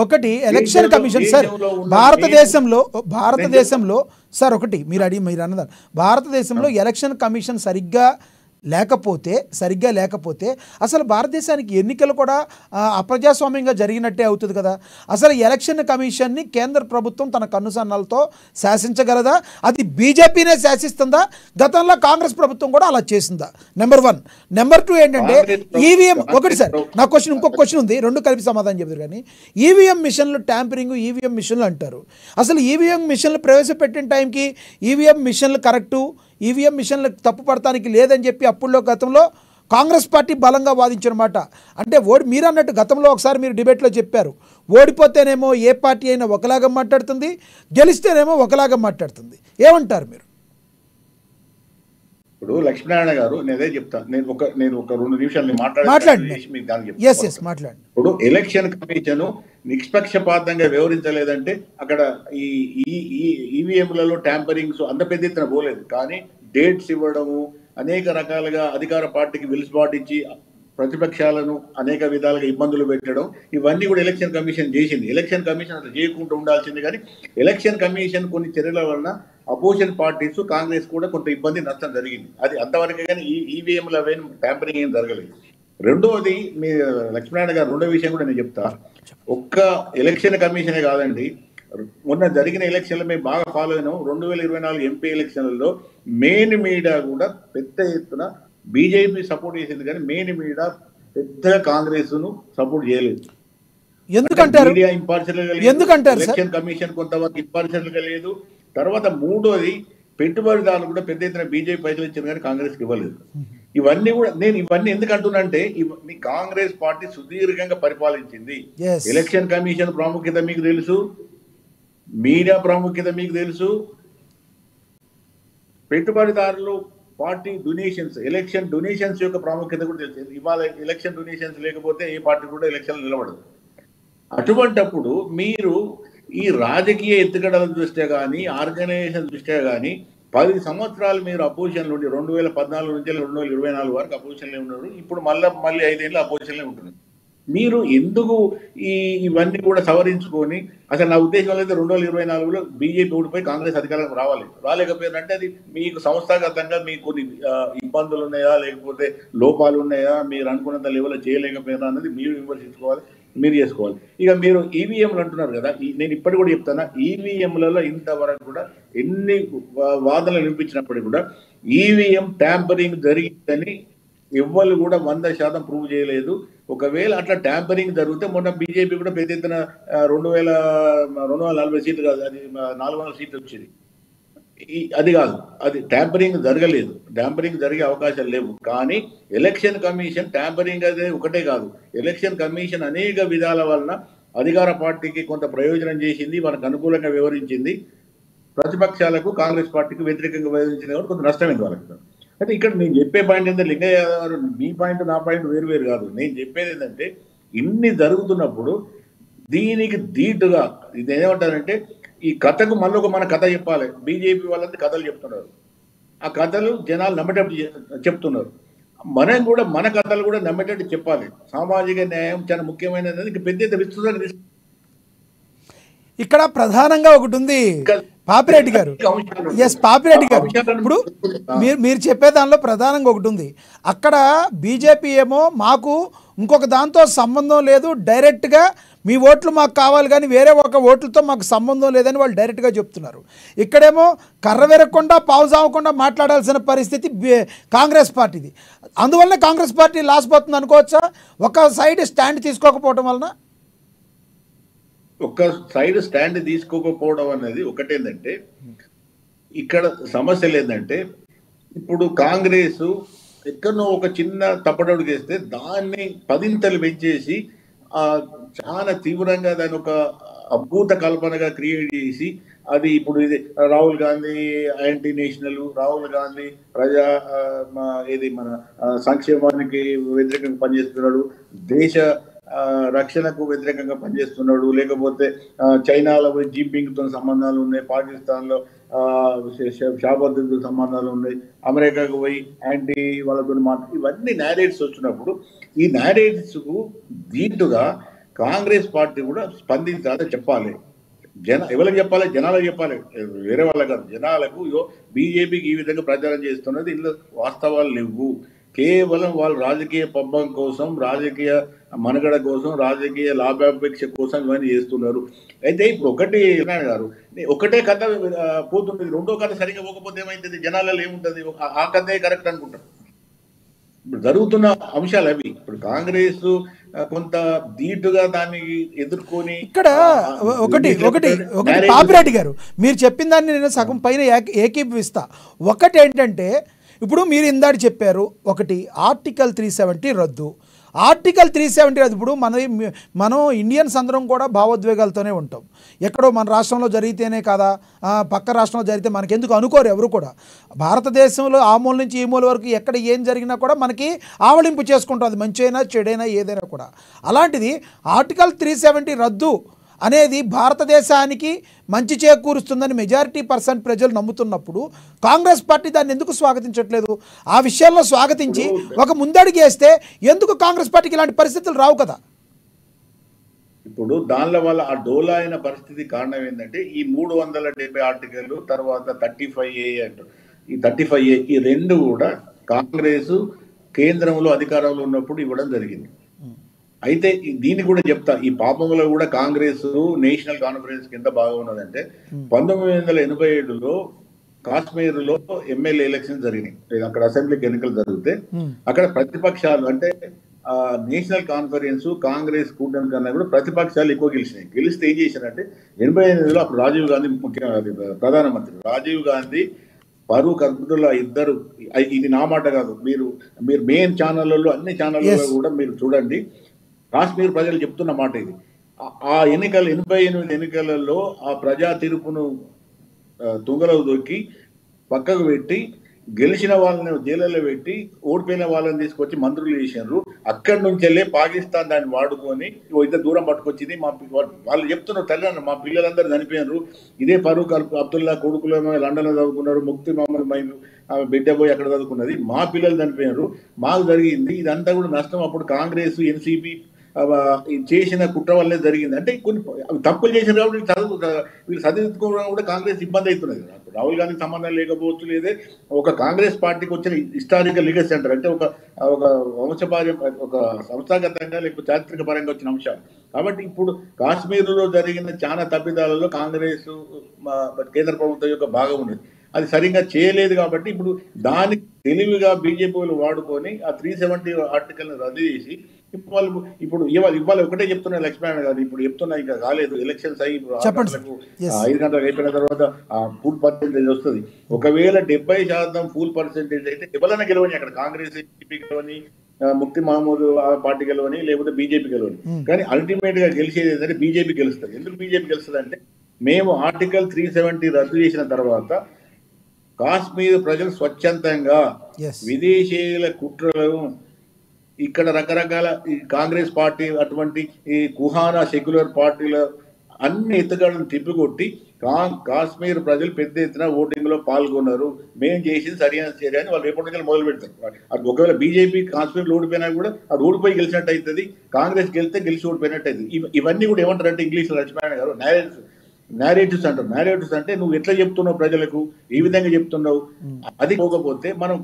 ఒకటి ఎలక్షన్ కమిషన్ సార్ భారతదేశంలో సార్ ఒకటి మీరు అన్నదాన్ని భారతదేశంలో ఎలక్షన్ కమిషన్ సరిగ్గా లేకపోతే అసలు భారతదేశానికి ఎన్నికలు కూడా అప్రజాస్వామ్యంగా జరిగినట్టే అవుతుంది కదా. అసలు ఎలక్షన్ కమిషన్ని కేంద్ర ప్రభుత్వం తన కన్నుసన్నాలతో శాసించగలదా? అది బీజేపీనే శాసిస్తుందా? గతంలో కాంగ్రెస్ ప్రభుత్వం కూడా అలా చేసిందా? నెంబర్ 1. నెంబర్ 2 ఏంటంటే ఈవీఎం. ఒకటి సార్ నా క్వశ్చన్, ఇంకొక క్వశ్చన్ ఉంది, 2 కలిపి సమాధానం చెప్తారు. కానీ ఈవీఎం మిషన్లు ట్యాంపరింగ్, ఈవీఎం మిషన్లు అంటారు. అసలు ఈవీఎం మిషన్లు ప్రవేశపెట్టిన టైంకి ఈవీఎం మిషన్లు కరెక్టు, ఈవీఎం మిషన్లు తప్పు పడటానికి లేదని చెప్పి అప్పుల్లో గతంలో కాంగ్రెస్ పార్టీ బలంగా వాదించనమాట. అంటే మీరు అన్నట్టు గతంలో ఒకసారి మీరు డిబేట్లో చెప్పారు, ఓడిపోతేనేమో ఏ పార్టీ అయినా ఒకలాగా మాట్లాడుతుంది, గెలిస్తేనేమో ఒకలాగా మాట్లాడుతుంది. ఏమంటారు మీరు? ఇప్పుడు లక్ష్మీనారాయణ గారు నేనే చెప్తాను, నేను ఒక 2 నిమిషాలు మాట్లాడండి. ఇప్పుడు ఎలక్షన్ కమిషన్ నిష్పక్షపాతంగా వ్యవహరించలేదంటే అక్కడ ఈ ఈవీఎంలలో ట్యాంపరింగ్స్ అంత పెద్ద ఎత్తున పోలేదు, కానీ డేట్స్ ఇవ్వడము, అనేక రకాలుగా అధికార పార్టీకి విలుసుబాటు ఇచ్చి ప్రతిపక్షాలను అనేక విధాలుగా ఇబ్బందులు పెట్టడం, ఇవన్నీ కూడా ఎలక్షన్ కమిషన్ చేసింది. ఎలక్షన్ కమిషన్ అట్లా చేయకుండా ఉండాల్సింది, కానీ ఎలక్షన్ కమిషన్ కొన్ని చర్యల వలన అపోజిషన్ పార్టీస్ కాంగ్రెస్ కూడా కొంత ఇబ్బంది నష్టం జరిగింది. అది అంతవరకే, కానీ ఈవీఎంల ట్యాంపరింగ్ ఏం జరగలేదు. రెండోది మీ లక్ష్మీనారాయణ గారు రెండో విషయం కూడా నేను చెప్తా. ఒక్క ఎలక్షన్ కమిషనే కాదండి, మొన్న జరిగిన ఎలక్షన్లు మేము బాగా ఫాలో అయినాం. 2024 ఎంపీ ఎలక్షన్లలో మెయిన్ మీడియా కూడా పెద్ద ఎత్తున బీజేపీ సపోర్ట్ చేసింది, కానీ మెయిన్ మీడియా పెద్దగా కాంగ్రెస్ ను సపోర్ట్ చేయలేదు. ఎందుకంటారు? ఎలక్షన్ కమిషన్ కొంతవరకు ఇంపార్షియల్ గా లేదు. తర్వాత మూడోది పెట్టుబడిదారులు కూడా పెద్ద ఎత్తున బీజేపీ పైసలు ఇచ్చారు, కానీ కాంగ్రెస్ కి ఇవ్వలేదు. ఇవన్నీ కూడా నేను ఎందుకు అంటున్నానంటే కాంగ్రెస్ పార్టీ సుదీర్ఘంగా పరిపాలించింది. ఎలక్షన్ కమిషన్ ప్రాముఖ్యత మీకు తెలుసు, మీడియా ప్రాముఖ్యత మీకు తెలుసు, పెట్టుబడిదారులు, పార్టీ డొనేషన్స్, ఎలక్షన్ డొనేషన్స్ యొక్క ప్రాముఖ్యత కూడా తెలుసు. ఇవాళ ఎలక్షన్ డొనేషన్స్ లేకపోతే ఏ పార్టీ కూడా ఎలక్షన్ నిలబడదు. అటువంటప్పుడు మీరు ఈ రాజకీయ ఎత్తుగడల దృష్ట్యా కానీ, ఆర్గనైజేషన్ దృష్ట్యా కానీ 10 సంవత్సరాలు మీరు అపోజిషన్ నుండి 2014 నుంచి 2024 వరకు అపోజిషన్లో ఉన్నారు. ఇప్పుడు మళ్ళీ 5 ఏళ్ళు అపోజిషన్లో ఉంటున్నారు. మీరు ఎందుకు ఇవన్నీ కూడా సవరించుకొని అసలు నా ఉద్దేశం అయితే 2024లో బీజేపీ ఓడిపోయి కాంగ్రెస్ అధికారంలో రాలేకపోయారంటే అది మీకు సంస్థాగతంగా మీకు కొన్ని ఇబ్బందులు ఉన్నాయా, లేకపోతే లోపాలు ఉన్నాయా, మీరు అనుకున్నంత లెవెల్లో చేయలేకపోయినా అన్నది మీరు విమర్శించుకోవాలి, మీరు చేసుకోవాలి. ఇక మీరు ఈవీఎంలు అంటున్నారు కదా, నేను ఇప్పటికి కూడా చెప్తాను, ఈవీఎంలలో ఇంతవరకు కూడా ఎన్ని వాదనలు వినిపించినప్పటికీ కూడా ఈవీఎం ట్యాంపరింగ్ జరిగిందని ఎవ్వరు కూడా 100% ప్రూవ్ చేయలేదు. ఒకవేళ అట్లా ట్యాంపరింగ్ జరిగితే మొన్న బీజేపీ కూడా పెద్ద ఎత్తున 240 సీట్లు కాదు, అది 400 సీట్లు వచ్చేది. అది కాదు, అది ట్యాంపరింగ్ జరగలేదు, ట్యాంపరింగ్ జరిగే అవకాశాలు లేవు. కానీ ఎలక్షన్ కమిషన్ ట్యాంపరింగ్ అదే ఒకటే కాదు, ఎలక్షన్ కమిషన్ అనేక విధాల వలన అధికార పార్టీకి కొంత ప్రయోజనం చేసింది, మనకు అనుకూలంగా వివరించింది, ప్రతిపక్షాలకు కాంగ్రెస్ పార్టీకి వ్యతిరేకంగా వివరించింది కాబట్టి కొంత నష్టమైంది వాళ్ళకి. అయితే ఇక్కడ నేను చెప్పే పాయింట్ ఏంటంటే, లింగయ్య గారు మీ పాయింట్ నా పాయింట్ వేరు కాదు. నేను చెప్పేది ఏంటంటే, ఇన్ని జరుగుతున్నప్పుడు దీనికి ధీటుగా ఇది ఏమంటారంటే, ఈ కథకు మళ్ళీ ఒక మన కథ చెప్పాలి. బీజేపీ వాళ్ళంతా కథలు చెప్తున్నారు, ఆ కథలు జనాలు నమ్మేటట్టు చెప్తున్నారు. మనం కూడా మన కథలు కూడా నమ్మేటట్టు చెప్పాలి. సామాజిక న్యాయం చాలా ముఖ్యమైనది. పెద్ద ఎత్తున విస్తృతంగా ఇక్కడ ప్రధానంగా ఒకటి ఉంది పాపిరెడ్డి గారు. ఎస్ పాపిరెడ్డి గారు, ఇప్పుడు మీరు చెప్పే దానిలో ప్రధానంగా ఒకటి ఉంది. అక్కడ బీజేపీ ఏమో మాకు ఇంకొక దాంతో సంబంధం లేదు, డైరెక్ట్గా మీ ఓట్లు మాకు కావాలి కానీ వేరే ఒక ఓట్లతో మాకు సంబంధం లేదని వాళ్ళు డైరెక్ట్గా చెప్తున్నారు. ఇక్కడేమో కర్ర వెరగకుండా పావు సావకుండా మాట్లాడాల్సిన పరిస్థితి కాంగ్రెస్ పార్టీది. అందువల్ల కాంగ్రెస్ పార్టీ లాస్ పోతుంది అనుకోవచ్చా, ఒక సైడ్ స్టాండ్ తీసుకోకపోవడం వలన? ఒక్క సైడ్ స్టాండ్ తీసుకోకపోవడం అనేది ఒకటేందంటే, ఇక్కడ సమస్యలు ఏంటంటే, ఇప్పుడు కాంగ్రెస్ ఎక్కడో ఒక చిన్న తప్పటడుగు వేస్తే దాన్ని 10 పెంచేసి చాలా తీవ్రంగా దాని ఒక అద్భుత కల్పనగా క్రియేట్ చేసి, అది ఇప్పుడు ఇది రాహుల్ గాంధీ యాంటీ నేషనల్, రాహుల్ గాంధీ మన సంక్షేమానికి వ్యతిరేకంగా పనిచేస్తున్నాడు, దేశ రక్షణకు వ్యతిరేకంగా పనిచేస్తున్నాడు, లేకపోతే చైనాలో జిన్పింగ్తో సంబంధాలు ఉన్నాయి, పాకిస్తాన్లో షాబాద్తో సంబంధాలు ఉన్నాయి, అమెరికాకు పోయి యాంటీ వాళ్ళతో ఇవన్నీ నేరేటివ్స్ వచ్చినప్పుడు ఈ నేరేటివ్స్కు దీటుగా కాంగ్రెస్ పార్టీ కూడా స్పందించాలని చెప్పాలి. ఎవరికి చెప్పాలి? జనాలకు చెప్పాలి, వేరే వాళ్ళకి కాదు. జనాలకు బీజేపీకి ఈ విధంగా ప్రచారం చేస్తున్నది ఇందులో వాస్తవాలు లేవు, కేవలం వాళ్ళు రాజకీయ పబ్బం కోసం, రాజకీయ మనుగడ కోసం, రాజకీయ లాభాపేక్ష కోసం ఇవన్నీ చేస్తున్నారు. అయితే ఇప్పుడు ఒకటే కథ పోతుంది, రెండో కథ సరిగ్గా పోకపోతే ఏమైతుంది, జనాలలో ఏముంటుంది, ఆ కథే కరెక్ట్ అనుకుంటారు. ఇప్పుడు జరుగుతున్న అంశాలు అవి. ఇప్పుడు కాంగ్రెస్ కొంత ధీటుగా దాన్ని ఎదుర్కొని ఇక్కడ ఒకటి పాపిరెడ్డి గారు మీరు చెప్పిన దాన్ని నేను సగం పైన ఏకీభవిస్తా. ఒకటి ఏంటంటే, ఇప్పుడు మీరు ఇందాక చెప్పారు, ఒకటి ఆర్టికల్ 370 రద్దు. ఆర్టికల్ 370 రద్దు. ఇప్పుడు మనం ఇండియన్స్ అందరం కూడా భావోద్వేగాలతోనే ఉంటాం. ఎక్కడో మన రాష్ట్రంలో జరిగితేనే కదా, పక్క రాష్ట్రంలో జరిగితే మనకెందుకు అనుకోరు ఎవరు కూడా. భారతదేశంలో ఆ మూల నుంచి ఈ మూల వరకు ఎక్కడ ఏం జరిగినా కూడా మనకి ఆవలింపు చేసుకుంటాం, అది మంచైనా చెడైనా ఏదైనా కూడా. అలాంటిది ఆర్టికల్ 370 రద్దు అనేది భారతదేశానికి మంచి చేకూరుస్తుందని మెజారిటీ% ప్రజలు నమ్ముతున్నప్పుడు కాంగ్రెస్ పార్టీ దాన్ని ఎందుకు స్వాగతించట్లేదు? ఆ విషయాల్లో స్వాగతించి ఒక ముందడుగు వేస్తే ఎందుకు కాంగ్రెస్ పార్టీకి ఇలాంటి పరిస్థితులు రావు కదా? ఇప్పుడు దానిలో వల్ల ఆ డోలా అయిన పరిస్థితి కారణం ఏంటంటే, ఈ 370 ఆర్టికల్ తర్వాత 35A అంటారు. ఈ 35A ఈ రెండు కూడా కాంగ్రెస్ కేంద్రంలో అధికారంలో ఉన్నప్పుడు ఇవ్వడం జరిగింది. అయితే దీన్ని కూడా చెప్తా, ఈ పాపంలో కూడా కాంగ్రెస్ నేషనల్ కాన్ఫరెన్స్ కింద బాగా ఉన్నదంటే, 1987లో కాశ్మీర్లో ఎమ్మెల్యే ఎలక్షన్ జరిగినాయి. అక్కడ అసెంబ్లీకి ఎన్నికలు జరిగితే అక్కడ ప్రతిపక్షాలు అంటే నేషనల్ కాన్ఫరెన్స్ కాంగ్రెస్ కూటమి కన్నా కూడా ప్రతిపక్షాలు ఎక్కువ గెలిచినాయి. గెలిస్తే ఏం చేశారంటే 88లో అప్పుడు రాజీవ్ గాంధీ ప్రధానమంత్రి రాజీవ్ గాంధీ, ఫరూక్ అబ్దుల్లా ఇద్దరు, ఇది నా మాట కాదు, మీరు మెయిన్ ఛానళ్ళలో అన్ని ఛానళ్ళలో కూడా మీరు చూడండి, కాశ్మీర్ ప్రజలు చెప్తున్న మాట ఇది. ఆ 88 ఎన్నికలలో ఆ ప్రజా తీర్పును తుంగలో దొక్కి పక్కకు పెట్టి గెలిచిన వాళ్ళని జైల్లో పెట్టి ఓడిపోయిన వాళ్ళని తీసుకొచ్చి మంత్రులు చేశారు. అక్కడి నుంచి వెళ్ళి పాకిస్తాన్ దాన్ని వాడుకొని ఇంత దూరం పట్టుకొచ్చింది. వాళ్ళు చెప్తున్నారు, తల్లి మా పిల్లలందరూ చనిపోయినారు, ఇదే ఫరూక్ అబ్దుల్లా కొడుకులు లండన్లో చదువుకున్నారు, ముక్తి మహమ్మద్ బిడ్డ పోయి అక్కడ చదువుకున్నది, మా పిల్లలు చనిపోయినారు, మాకు జరిగింది. ఇదంతా కూడా నష్టం. అప్పుడు కాంగ్రెస్, ఎన్సీపీ చేసిన కుట్ర వల్లే జరిగింది. అంటే కొన్ని తప్పులు చేశారు కాబట్టి వీళ్ళు చదువుకోవడం కూడా కాంగ్రెస్ ఇబ్బంది అవుతున్నది. రాహుల్ గాంధీకి సంబంధం లేకపోవచ్చు, లేదే ఒక కాంగ్రెస్ పార్టీకి వచ్చిన హిస్టారికల్ లీగల్ సెంటర్ అంటే ఒక వంశపార్యం, ఒక సంస్థాగతంగా లేకపోతే చారిత్రక పరంగా వచ్చిన అంశాలు. కాబట్టి ఇప్పుడు కాశ్మీర్లో జరిగిన చాలా తప్పిదాలలో కాంగ్రెస్ కేంద్ర ప్రభుత్వం యొక్క భాగం ఉన్నది. అది సరిగ్గా చేయలేదు కాబట్టి ఇప్పుడు దానికి తెలివిగా బీజేపీ వాడుకొని ఆ 370 ఆర్టికల్ని రద్దు చేసి ఇప్పుడు ఇవాళ ఒకటే చెప్తున్నా లక్ష్మీనారాయణ గారు, ఇప్పుడు చెప్తున్నా ఇంకా కాలేదు, ఎలక్షన్స్ అయ్యి 5 గంటలకు అయిపోయిన తర్వాత ఫుల్ పర్సెంటేజ్ వస్తుంది. ఒకవేళ 70% ఫుల్ పర్సెంటేజ్ అయితే ఎవరైనా గెలవని, అక్కడ కాంగ్రెస్ గెలవని, ముక్తి మహమూద్ పార్టీ గెలవని, లేకపోతే బీజేపీ గెలవని. కానీ అల్టిమేట్ గా గెలిచేది ఏంటంటే బీజేపీ గెలుస్తుంది. ఎందుకు బీజేపీ గెలుస్తుంది అంటే మేము ఆర్టికల్ 370 రద్దు చేసిన తర్వాత కాశ్మీర్ ప్రజలు స్వచ్ఛందంగా విదేశీయుల కుట్రలను ఇక్కడ రకరకాల ఈ కాంగ్రెస్ పార్టీ అటువంటి ఈ కుహానా సెక్యులర్ పార్టీల అన్ని ఎత్తుగడలను తిప్పికొట్టి కాశ్మీర్ ప్రజలు పెద్ద ఎత్తున ఓటింగ్ లో పాల్గొన్నారు, మేము చేసింది సరైన చర్య అని వాళ్ళు రేపటి నుంచి మొదలు పెడతారు. అది ఒకవేళ బీజేపీ కాశ్మీర్ ఓడిపోయినా కూడా అది ఓడిపోయి గెలిచినట్టు అవుతుంది, కాంగ్రెస్ గెలిస్తే గెలిచి ఓడిపోయినట్టు అవుతుంది. ఇవన్నీ కూడా ఏమంటారంటే ఇంగ్లీష్ లో లక్ష్మీనారాయణ గారు నేరేటివ్స్ అంటారు. నేరేటివ్స్ అంటే నువ్వు ఎట్లా చెప్తున్నావు ప్రజలకు, ఏ విధంగా చెప్తున్నావు, అది పోకపోతే మనం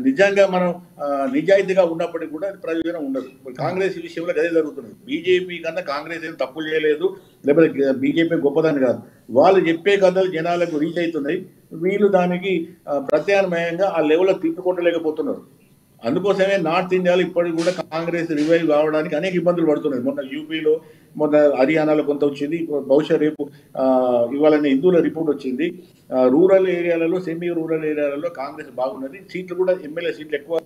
నిజంగా మనం నిజాయితీగా ఉన్నప్పటికీ కూడా ప్రయోజనం ఉండదు. కాంగ్రెస్ విషయంలో అదే జరుగుతున్నది. బీజేపీ కన్నా కాంగ్రెస్ ఏం తప్పు చేయలేదు, లేకపోతే బీజేపీ గొప్పదని కాదు. వాళ్ళు చెప్పే కథలు జనాలకు రీచ్ అవుతున్నాయి, వీళ్ళు దానికి ప్రత్యామ్నాయంగా ఆ లెవెల్లో తిప్పుకొట్టలేకపోతున్నారు. అందుకోసమే నార్త్ ఇండియాలో ఇప్పటికి కూడా కాంగ్రెస్ రివైవ్ కావడానికి అనేక ఇబ్బందులు పడుతున్నాయి. మొన్న యూపీలో, మొన్న హర్యానాలో కొంత వచ్చింది, బహుశా రేపు ఇవాళ హిందువుల రిపోర్ట్ వచ్చింది. రూరల్ ఏరియాలలో, సెమీ రూరల్ ఏరియాలలో కాంగ్రెస్ బాగున్నది. సీట్లు కూడా ఎమ్మెల్యే సీట్లు ఎక్కువ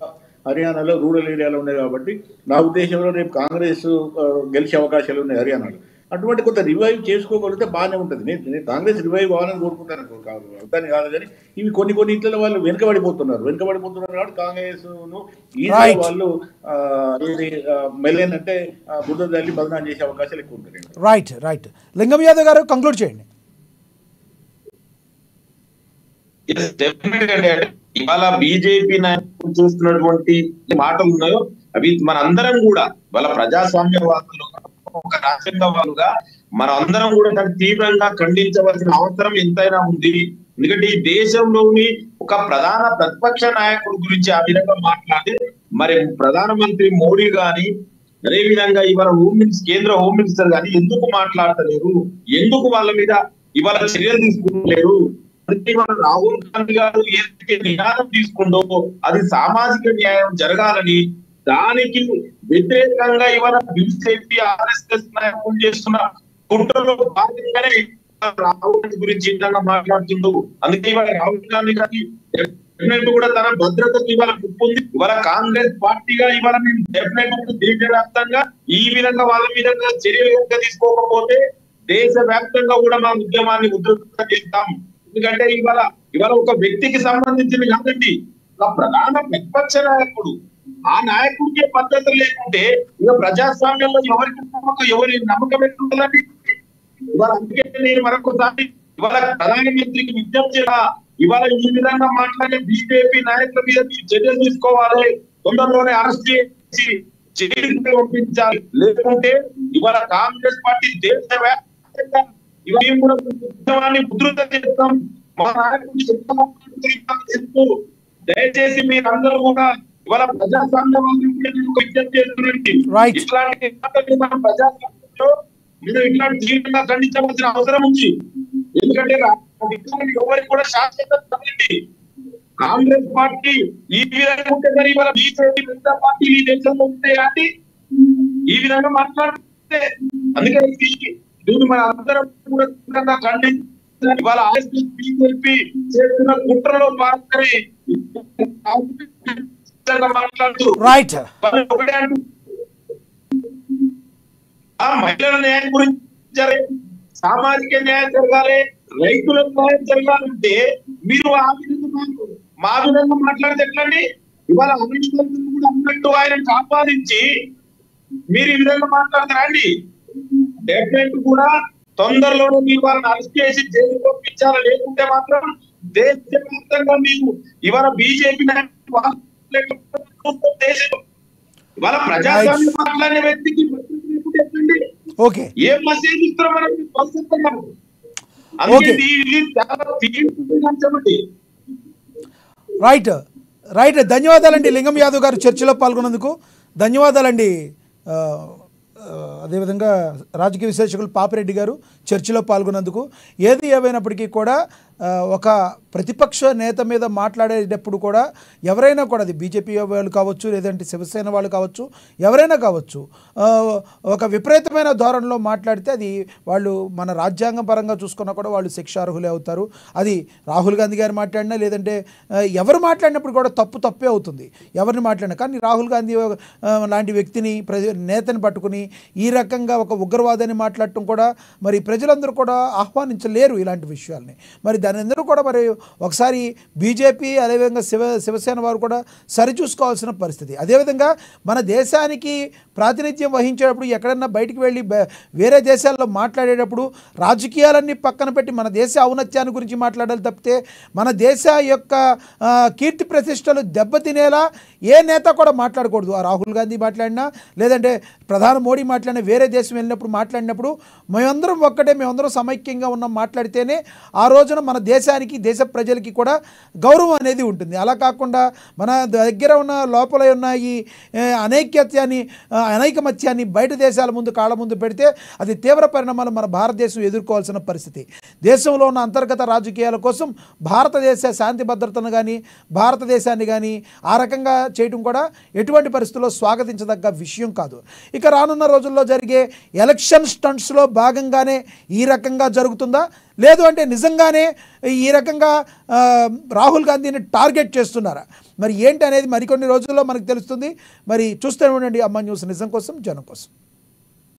హర్యానాలో రూరల్ ఏరియాలో ఉన్నాయి. కాబట్టి నా ఉద్దేశంలో రేపు కాంగ్రెస్ గెలిచే అవకాశాలు ఉన్నాయి హర్యానాలో. అటువంటి కొంత రివైవ్ చేసుకోగలిగితే బాగానే ఉంటుంది. నేను కాంగ్రెస్ రివైవ్ కావాలని కోరుకుంటాను, అర్థాన్ని కాదు. కానీ ఇవి కొన్ని ఇంట్లో వాళ్ళు వెనుకబడిపోతున్నారు కాబట్టి కాంగ్రెస్ వాళ్ళు మెల్లెన్ అంటే బుద్ధ తల్లి బదనాం చేసే అవకాశాలు ఎక్కువ ఉంటాయి. రైట్ లింగం యాదవ్ గారు కంక్లూడ్ చేయండి. ఇవాళ బీజేపీ నాయకులు చూస్తున్నటువంటి మాటలు ఉన్నాయో అవి మన అందరం కూడా వాళ్ళ ప్రజాస్వామ్యవాదులు, ఒక రాజ్యాంగవాదులుగా మన అందరం కూడా దాన్ని తీవ్రంగా ఖండించవలసిన అవసరం ఎంతైనా ఉంది. ఎందుకంటే ఈ దేశంలోని ఒక ప్రధాన ప్రతిపక్ష నాయకుడి గురించి ఆ విధంగా మాట్లాడి మరి ప్రధానమంత్రి మోడీ గాని, అదే విధంగా ఇవాళ కేంద్ర హోమ్ మినిస్టర్ గాని ఎందుకు మాట్లాడతలేరు, ఎందుకు వాళ్ళ మీద ఇవాళ చర్యలు తీసుకుంటలేరు? అంటే ఇవాళ రాహుల్ గాంధీ గారు ఏదైతే నినాదం తీసుకుందో అది సామాజిక న్యాయం జరగాలని, దానికి వ్యతిరేకంగా ఇవాళ బీజేపీ ఆర్ఎస్ఎస్ నాయకులు చేస్తున్న కుట్రలో భాగంగానే రాహుల్ గాంధీ గురించి ఇంతగా మాట్లాడుతుండు. అందుకే ఇవాళ రాహుల్ గాంధీ గారి డెఫినెట్ కూడా తన భద్రతకు ఇవాళ ఉంది. ఇవాళ కాంగ్రెస్ పార్టీగా ఇవాళ మేము డెఫినెట్ దేశవ్యాప్తంగా ఈ విధంగా వాళ్ళ విధంగా చర్యలు తీసుకోకపోతే దేశవ్యాప్తంగా కూడా మా ఉద్యమాన్ని ఉధృతం చేస్తాం. ఎందుకంటే ఇవాళ ఒక వ్యక్తికి సంబంధించిన కాదండి, ఒక ప్రధాన ప్రతిపక్ష నాయకుడు, ఆ నాయకుడికి పద్ధతి లేకుంటే ఇక ప్రజాస్వామ్యంలో ఎవరి నమ్మకం ఎట్లుంటుందండి? ఇవాళ అందుకే నేను మరొకసారి ఇవాళ ప్రధానమంత్రికి విజ్ఞప్తి చేయాలా, ఇవాళ ఈ విధంగా మాట్లాడే బీజేపీ నాయకుల మీద మీరు చర్యలు తీసుకోవాలి, తొందరలోనే అరెస్ట్ చేసి జైలుకి పంపించాలి. లేకుంటే ఇవాళ కాంగ్రెస్ పార్టీ దేశవ్యాప్తంగా ఇవన్నీ కూడా ఉద్యమాన్ని ఉధృతం చేస్తాం. మా నాయకుడు దయచేసి మీరందరూ కూడా ఇవాళ ప్రజాస్వామ్యవాదులు విజ్ఞప్తి చేస్తున్నట్టు ఇట్లాంటి మనం ప్రజాస్వామ్యంలో మీరు ఇట్లాంటి జీవితంగా ఖండించవలసిన అవసరం ఉంది. ఎందుకంటే ఎవరికి కూడా శాశ్వత కాంగ్రెస్ పార్టీ ఈ విధంగా ఉంటే మరి ఇవాళ బీజేపీ మిగతా పార్టీలు ఈ దేశంలో ఉంటాయండి ఈ విధంగా మాట్లాడితే. అందుకే దీన్ని మన అందరం కూడా ఖండించాలి. ఇవాళ బీజేపీ చేస్తున్న కుట్రలో మాత్రమే మాట్లాడుతూ ఒకటే అంటూ ఆ మహిళల న్యాయం గురించి, సామాజిక న్యాయం జరగాలి, రైతులకు న్యాయం జరగాలంటే మీరు ఆ విధంగా మా విధంగా మాట్లాడితే ఎట్లండి? ఇవాళ అవినీతి కూడా అన్నట్టు ఆయన ఆపాదించి మీరు ఈ విధంగా మాట్లాడతారండి. డెఫినెట్ కూడా తొందరలోనే మీరు వాళ్ళని అరెస్ట్ చేసి జైలు పంపించాలి. లేకుంటే మాత్రం దేశవ్యాప్తంగా మీకు ఇవాళ బీజేపీ దేశం ఇవాళ ప్రజాస్వామ్యం మాట్లాడిన వ్యక్తికి ఓకే ఏం మెసేజ్ ఇస్తారో మనం పరిస్థితున్నాం. ఓకే. ఇది చాలా తీవ్రమైనటువంటి రైట్ రైట్ ధన్యవాదాలండి లింగం యాదవ్ గారు చర్చలో పాల్గొన్నందుకు ధన్యవాదాలండి. అదేవిధంగా రాజకీయ విశ్లేషకులు పాపిరెడ్డి గారు చర్చలో పాల్గొన్నందుకు. ఏది ఏమైనప్పటికీ కూడా ఒక ప్రతిపక్ష నేత మీద మాట్లాడేటప్పుడు కూడా ఎవరైనా కూడా అది బీజేపీ వాళ్ళు కావచ్చు, లేదంటే శివసేన వాళ్ళు కావచ్చు, ఎవరైనా కావచ్చు, ఒక విపరీతమైన ధోరణిలో మాట్లాడితే అది వాళ్ళు మన రాజ్యాంగం పరంగా చూసుకున్నా కూడా వాళ్ళు శిక్షార్హులే అవుతారు. అది రాహుల్ గాంధీ గారు మాట్లాడినా, లేదంటే ఎవరు మాట్లాడినప్పుడు కూడా తప్పే అవుతుంది ఎవరిని మాట్లాడినా. కానీ రాహుల్ గాంధీ లాంటి వ్యక్తిని నేతని పట్టుకుని ఈ రకంగా ఒక ఉగ్రవాదాన్ని మాట్లాడటం కూడా మరి ప్రజలందరూ కూడా ఆహ్వానించలేరు ఇలాంటి విషయాల్ని. మరి దాని అందరూ కూడా మరి ఒకసారి బీజేపీ అదేవిధంగా శివసేన వారు కూడా సరిచూసుకోవాల్సిన పరిస్థితి. అదేవిధంగా మన దేశానికి ప్రాతినిధ్యం వహించేటప్పుడు ఎక్కడన్నా బయటికి వెళ్ళి వేరే దేశాల్లో మాట్లాడేటప్పుడు రాజకీయాలన్నీ పక్కన పెట్టి మన దేశ ఔన్నత్యాన్ని గురించి మాట్లాడాలి తప్పితే మన దేశ యొక్క కీర్తి ప్రతిష్టలు దెబ్బతినేలా ఏ నేత కూడా మాట్లాడకూడదు. ఆ రాహుల్ గాంధీ మాట్లాడినా, లేదంటే ప్రధాని మోడీ మాట్లాడినా, వేరే దేశం వెళ్ళినప్పుడు మాట్లాడినప్పుడు మేమందరం ఒక్కటే, మేమందరం సమైక్యంగా ఉన్నాం మాట్లాడితేనే ఆ రోజున మన దేశానికి దేశ ప్రజలకి కూడా గౌరవం అనేది ఉంటుంది. అలా కాకుండా మన దగ్గర ఉన్న లోపల ఉన్న ఈ అనైకమత్యాన్ని బయట దేశాల ముందు కాళ్ళ ముందు పెడితే అది తీవ్ర పరిణామాలు మన భారతదేశం ఎదుర్కోవాల్సిన పరిస్థితి. దేశంలో ఉన్న అంతర్గత రాజకీయాల కోసం భారతదేశ శాంతి భద్రతను కానీ భారతదేశాన్ని కానీ ఆ రకంగా చేయడం కూడా ఎటువంటి పరిస్థితుల్లో స్వాగతించదగ్గ విషయం కాదు. ఇక రానున్న రోజుల్లో జరిగే ఎలక్షన్ స్టంట్స్లో భాగంగానే ఈ రకంగా జరుగుతుందా, లేదు అంటే నిజంగానే ఈ రకంగా రాహుల్ గాంధీని టార్గెట్ చేస్తున్నారా, మరి ఏంటి అనేది మరికొన్ని రోజుల్లో మనకు తెలుస్తుంది. మరి చూస్తూనే ఉండండి అమ్మ న్యూస్, నిజం కోసం జనం కోసం.